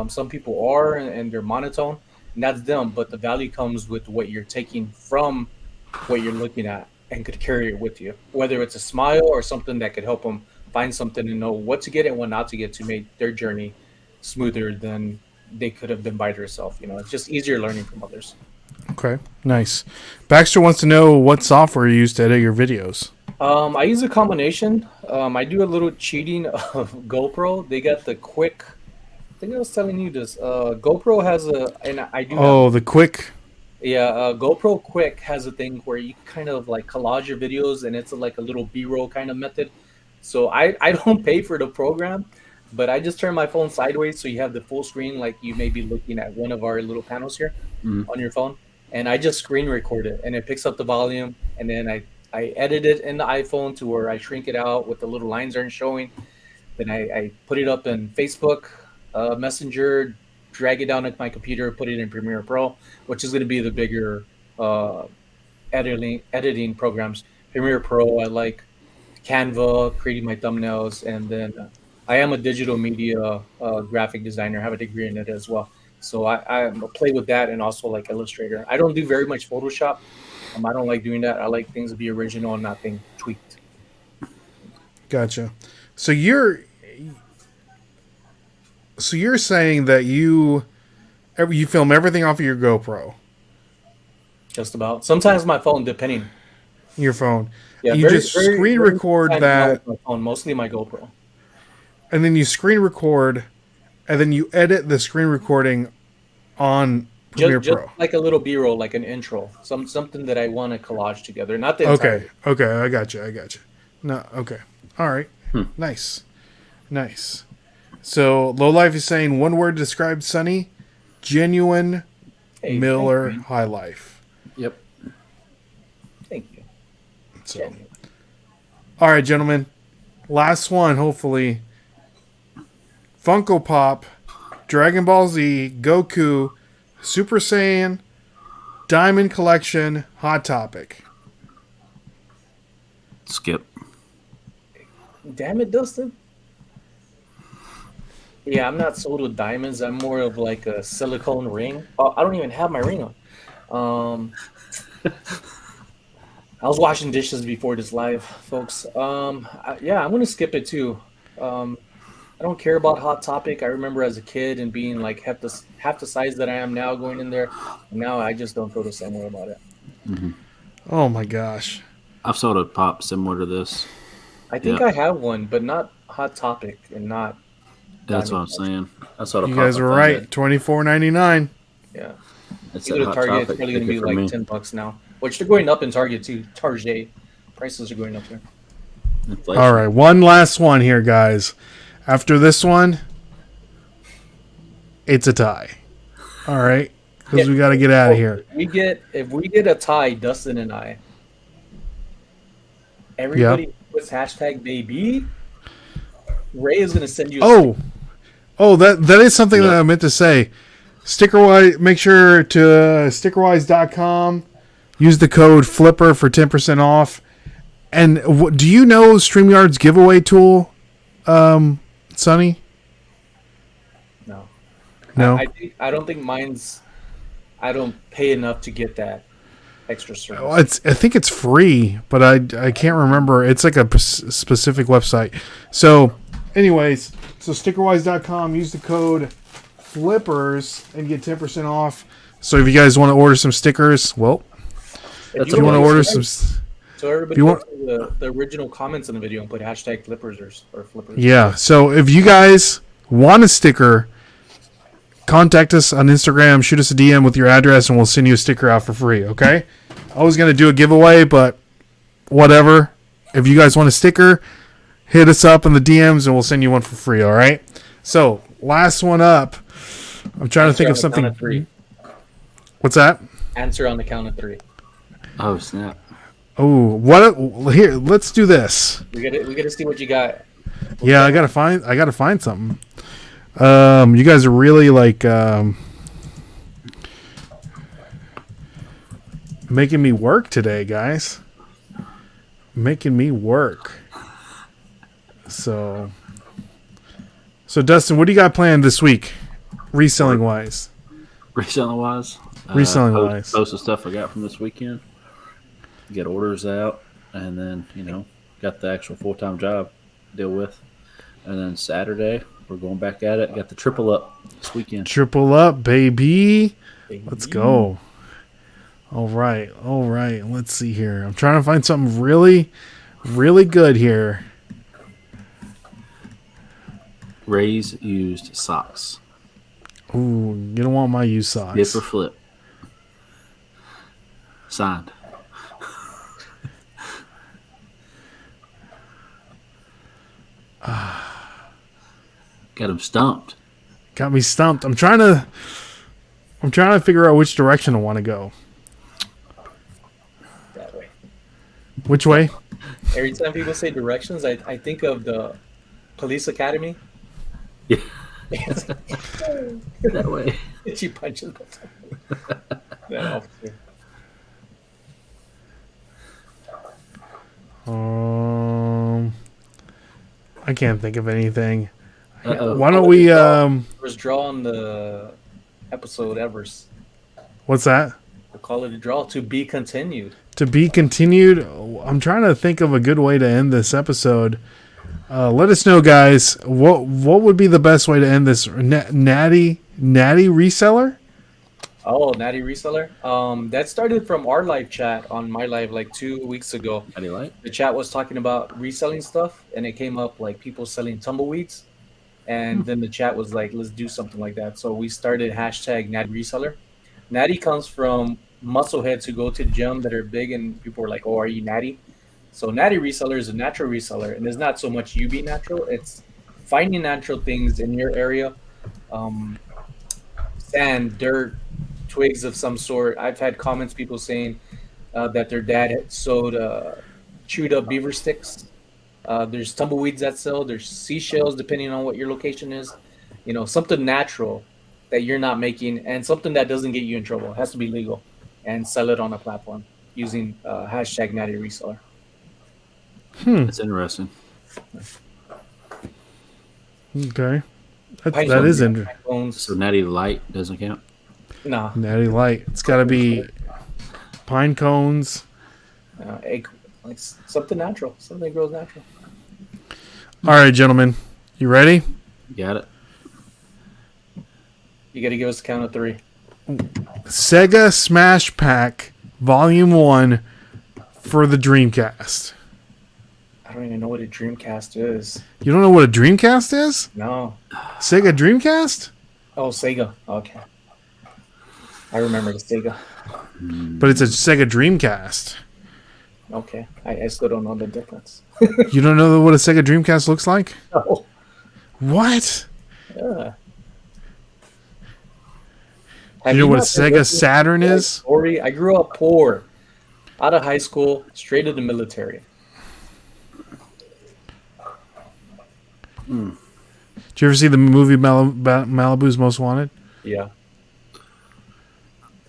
Some people are, and they're monotone, and that's them. But the value comes with what you're taking from what you're looking at and could carry it with you, whether it's a smile or something that could help them find something and know what to get and what not to get to make their journey smoother than they could have been by themselves. It's just easier learning from others. Okay, nice. Baxter wants to know what software you use to edit your videos. I use a combination. I do a little cheating of GoPro. They got the quick. I think I was telling you this. GoPro has and I do have. Oh, the quick. Yeah, GoPro Quick has a thing where you kind of like collage your videos, and it's like a little B-roll kind of method. So I don't pay for the program, but I just turn my phone sideways so you have the full screen, like you may be looking at one of our little panels here Hmm. on your phone, and I just screen record it, and it picks up the volume, and then I edit it in the iPhone to where I shrink it out with the little lines aren't showing. Then I put it up in Facebook Messenger, drag it down at my computer, put it in Premiere Pro, which is going to be the bigger uh, editing programs. Premiere Pro, I like Canva, creating my thumbnails, and then I am a digital media graphic designer. I have a degree in it as well. So I play with that and also like Illustrator. I don't do very much Photoshop. I don't like doing that. I like things to be original and not being tweaked. Gotcha. So you're saying that you film everything off of your GoPro, Just about. Sometimes my phone, depending. your phone, Yeah, and you very, just very, screen very few record times not with that, my phone. Mostly my GoPro. and then you screen record, and then you edit the screen recording on Premiere Just Pro. like a little B-roll, like an intro, something that I want to collage together, not the Okay, entire. okay, I got you. I got you. No, okay, all right, Hmm. nice, nice. So Low Life is saying one word to describe Sunny: genuine Hey, thank you, Miller man. High Life. Yep. Thank you. So, Genuine. all right, gentlemen, last one. Hopefully, Funko Pop, Dragon Ball Z, Goku, Super Saiyan, Diamond Collection, Hot Topic. Skip. Damn it, Dustin. Yeah, I'm not sold with diamonds. I'm more of like a silicone ring. Oh, I don't even have my ring on. Um, I was washing dishes before this live, folks. Yeah, I'm gonna skip it too. Um, I don't care about Hot Topic. I remember as a kid and being like half the size that I am now going in there. And now I just don't feel the same way about it. Hmm. Oh my gosh, I've sold a pop similar to this. I think Yep. I have one, but not Hot Topic and not That's what Diamond I'm Collection. saying. I sold a you pop guys I were found right. it. $24.99. Yeah. It's You that go to hot Target, it's topic probably going to ticket be for like me. $10 now, which they're going up in Target too. Target prices are going up there. Inflation. All right, one last one here, guys. After this one, it's a tie. All right, because Yeah. we got to get out of Oh, here. if we get a tie, Dustin and I, Yeah. everybody puts hashtag baby. Ray is going to send you a sticker. That is something that Yep. I meant to say. Stickerwise, make sure to stickerwise.com. Use the code Flipper for 10% off. And do you know StreamYard's giveaway tool, Sonny? No, No. I don't think mine's. I don't pay enough to get that extra service. I think it's free, but I can't remember. It's like a specific website. So, anyways, so stickerwise.com. Use the code Flippers and get 10% off. So if you guys want to order some stickers, well, If if you want to order some, so everybody you go want- to the original comments in the video and put hashtag flippers or flippers. yeah. So if you guys want a sticker, contact us on Instagram, shoot us a DM with your address, and we'll send you a sticker out for free, okay? I was going to do a giveaway, but whatever. If you guys want a sticker, hit us up in the DMs, and we'll send you one for free, all right? So, last one up. I'm trying to think of something. What's that? Answer on the count of 3. Oh snap! Oh, what? Here, let's do this. We gotta see what you got. Yeah, I gotta find something. You guys are really like making me work today, guys. Making me work. So Dustin, what do you got planned this week, reselling wise? Reselling wise. Reselling wise. Post the stuff I got from this weekend. Get orders out, and then got the actual full time job to deal with, and then Saturday we're going back at it. Got the triple up this weekend. Triple up, baby. Let's go. All right. Let's see here. I'm trying to find something really, really good here. Ray's used socks. Ooh, you don't want my used socks. Dip or flip. Signed. Got him stumped. Got me stumped. I'm trying to figure out which direction I want to go. That way. Which way? Every time people say directions, I think of the police academy. Yeah. That way. She punches that officer. I can't think of anything. Uh-oh. Why don't we First draw on the episode Evers. what's that? We'll call it a draw. To be continued. To be continued. I'm trying to think of a good way to end this episode. Let us know, guys. What would be the best way to end this? Natty reseller? Oh, Natty Reseller. That started from our live chat on my live like 2 weeks ago. How do you like? The chat was talking about reselling stuff, and it came up like people selling tumbleweeds, and then the chat was like, "Let's do something like that." So we started hashtag Natty Reseller. Natty comes from muscleheads who go to the gym that are big, and people are like, "Oh, are you natty?" So Natty Reseller is a natural reseller, and it's not so much you be natural; it's finding natural things in your area, sand, dirt, twigs of some sort. I've had comments, people saying that their dad had sowed chewed up beaver sticks. There's tumbleweeds that sell. There's seashells, depending on what your location is. Something natural that you're not making, and something that doesn't get you in trouble. It has to be legal, and sell it on a platform using hashtag Natty Reseller. That's interesting. Okay. That Pine is cones, interesting. pine cones. So Natty Light doesn't count. No, Natty light. It's got to be pine cones. egg, like something natural, something that grows natural. All right, gentlemen. You ready? Got it. You got to give us a count of 3. Sega Smash Pack Volume 1 for the Dreamcast. I don't even know what a Dreamcast is. You don't know what a Dreamcast is? No. Sega Dreamcast? Oh, Sega. Okay. I remember the Sega. but it's a Sega Dreamcast. Okay, I still don't know the difference. You don't know what a Sega Dreamcast looks like? Oh, What? yeah. Do you know what a Sega Saturn is? Story? I grew up poor, out of high school, straight to the military. Did you ever see the movie Malibu's Most Wanted? Yeah.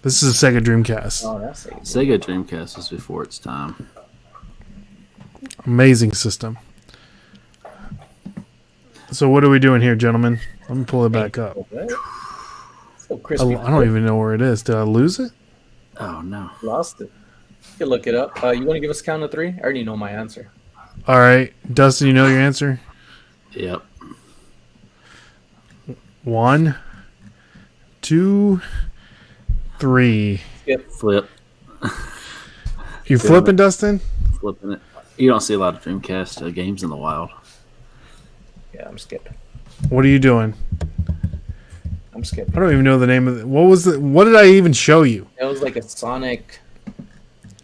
This is a Sega Dreamcast. Oh, that's it. Sega Dreamcast was before its time. Amazing system. So what are we doing here, gentlemen? Let me pull it back up. So crispy. I don't even know where it is. Did I lose it? Oh no! Lost it. You can look it up. You want to give us a count of 3? I already know my answer. All right. Dustin, you know your answer? Yep. 1, 2, 3. Skip. Flip. You flipping, Dustin? Flipping it. You don't see a lot of Dreamcast games in the wild. Yeah, I'm skipping. What are you doing? I'm skipping. I don't even know the name of it. What did I even show you? It was like a Sonic.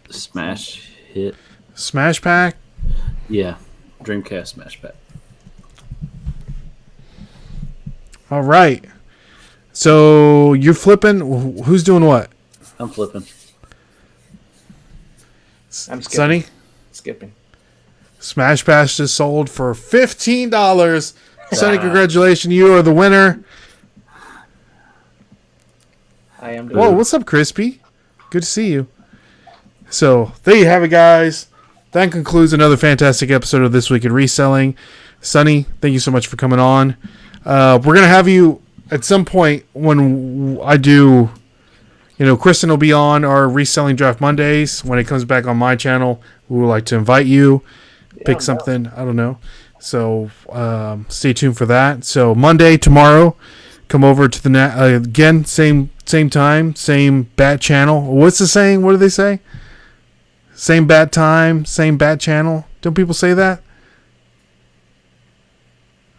Smash hit. Smash Pack? Yeah. Dreamcast Smash Pack. All right. So you're flipping. Who's doing what? I'm flipping. I'm skipping. Sonny? Skipping. Smash Pass just sold for $15. Sonny, congratulations. You are the winner. I am doing Whoa, what's up, Crispy? Good to see you. So, there you have it, guys. That concludes another fantastic episode of This Week in Reselling. Sonny, thank you so much for coming on. We're going to have you at some point when I do, Kristen will be on our Reselling Draft Mondays. When it comes back on my channel, we would like to invite you. Pick something. I don't know. So, stay tuned for that. So, Monday, tomorrow, come over to the, again, same time, same bat channel. What's the saying? What do they say? Same bat time, same bat channel. Don't people say that?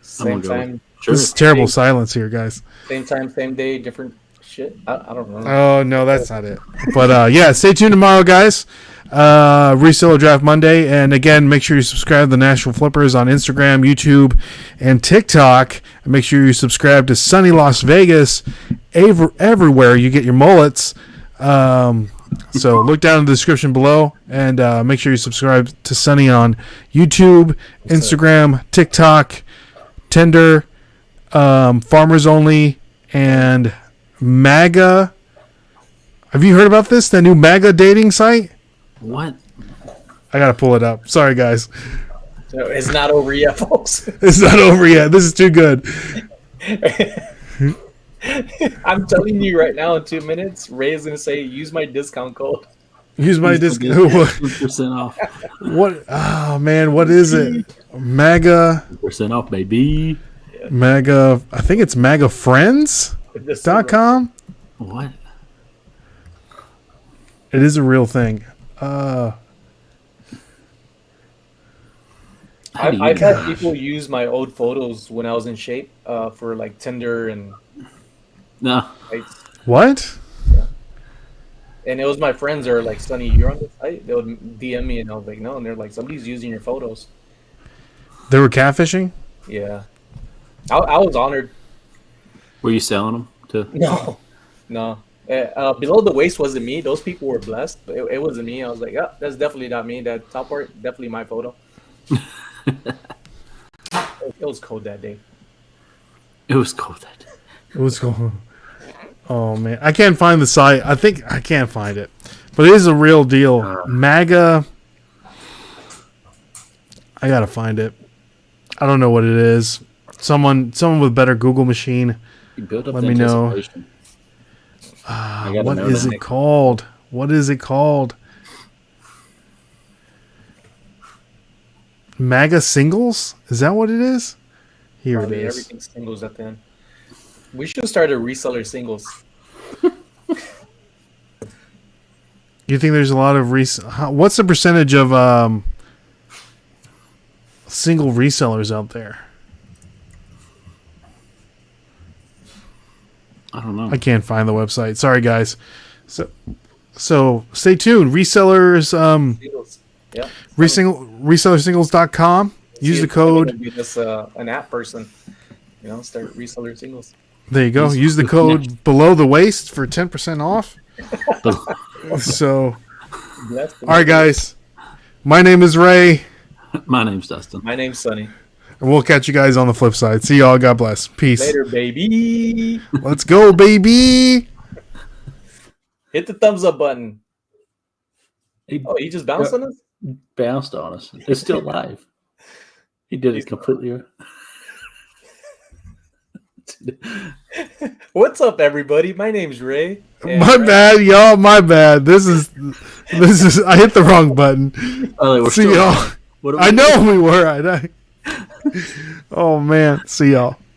Same time. Sure. This is terrible silence here, guys. Same time, same day, different shit. I don't know. Oh, no, that's not it. But, yeah, stay tuned tomorrow, guys. Reseller Draft Monday. And, again, make sure you subscribe to the Nashville Flippers on Instagram, YouTube, and TikTok. And make sure you subscribe to Sunny Las Vegas everywhere you get your mullets. So look down in the description below and make sure you subscribe to Sonny on YouTube, Instagram, TikTok, Tinder, Farmers Only, and MAGA. Have you heard about this? That new MAGA dating site? What? I gotta pull it up. Sorry, guys. So it's not over yet, folks. It's not over yet. This is too good. I'm telling you right now, in 2 minutes, Ray is gonna say, "Use my discount code." Use my discount. 10% off. What? Oh man, what is it? MAGA. 10% off, baby. MAGA. I think it's MAGAFriends.com. What? It is a real thing. I've had people use my old photos when I was in shape for like Tinder and No. sites. What? And it was my friends that are like, "Sonny, you're on the site." They would DM me, and I was like, "No." And they're like, "Somebody's using your photos." They were catfishing? Yeah, I was honored. Were you selling them to? No. Below the waist wasn't me. Those people were blessed, but it wasn't me. I was like, "Yeah, that's definitely not me. That top part, definitely my photo." It was cold that day. It was cold that day. It was cool. Oh man, I can't find the site. I think I can't find it, but it is a real deal. MAGA. I gotta find it. I don't know what it is. Someone with better Google machine. You built up Let the me know. anticipation. I gotta What know is that. it called? What is it called? MAGA singles? Is that what it is? Here Probably it is. everything's singles at the end. We should start a reseller singles. You think there's a lot of what's the percentage of single resellers out there? I don't know. I can't find the website. Sorry, guys. So stay tuned. Resellers, Singles. Yeah. resellersingles.com. Use See the if I'm gonna code. be this an app person. Start reseller singles. There you go. Use the code below the waist for 10% off. So, Bless all right, guys. My name is Ray, My name's Dustin. My name's Sonny. and we'll catch you guys on the flip side. See y'all. God bless. Peace. Later, baby. Let's go, baby. Hit the thumbs up button. He Oh, he just bounced on us? bounced on us. It's still live. He did it completely. What's up, everybody? My name's Ray. And My bad, y'all. My bad. This is. I hit the wrong button. Oh, we're See still y'all. live. What do we I do? know we were. Oh man. See y'all.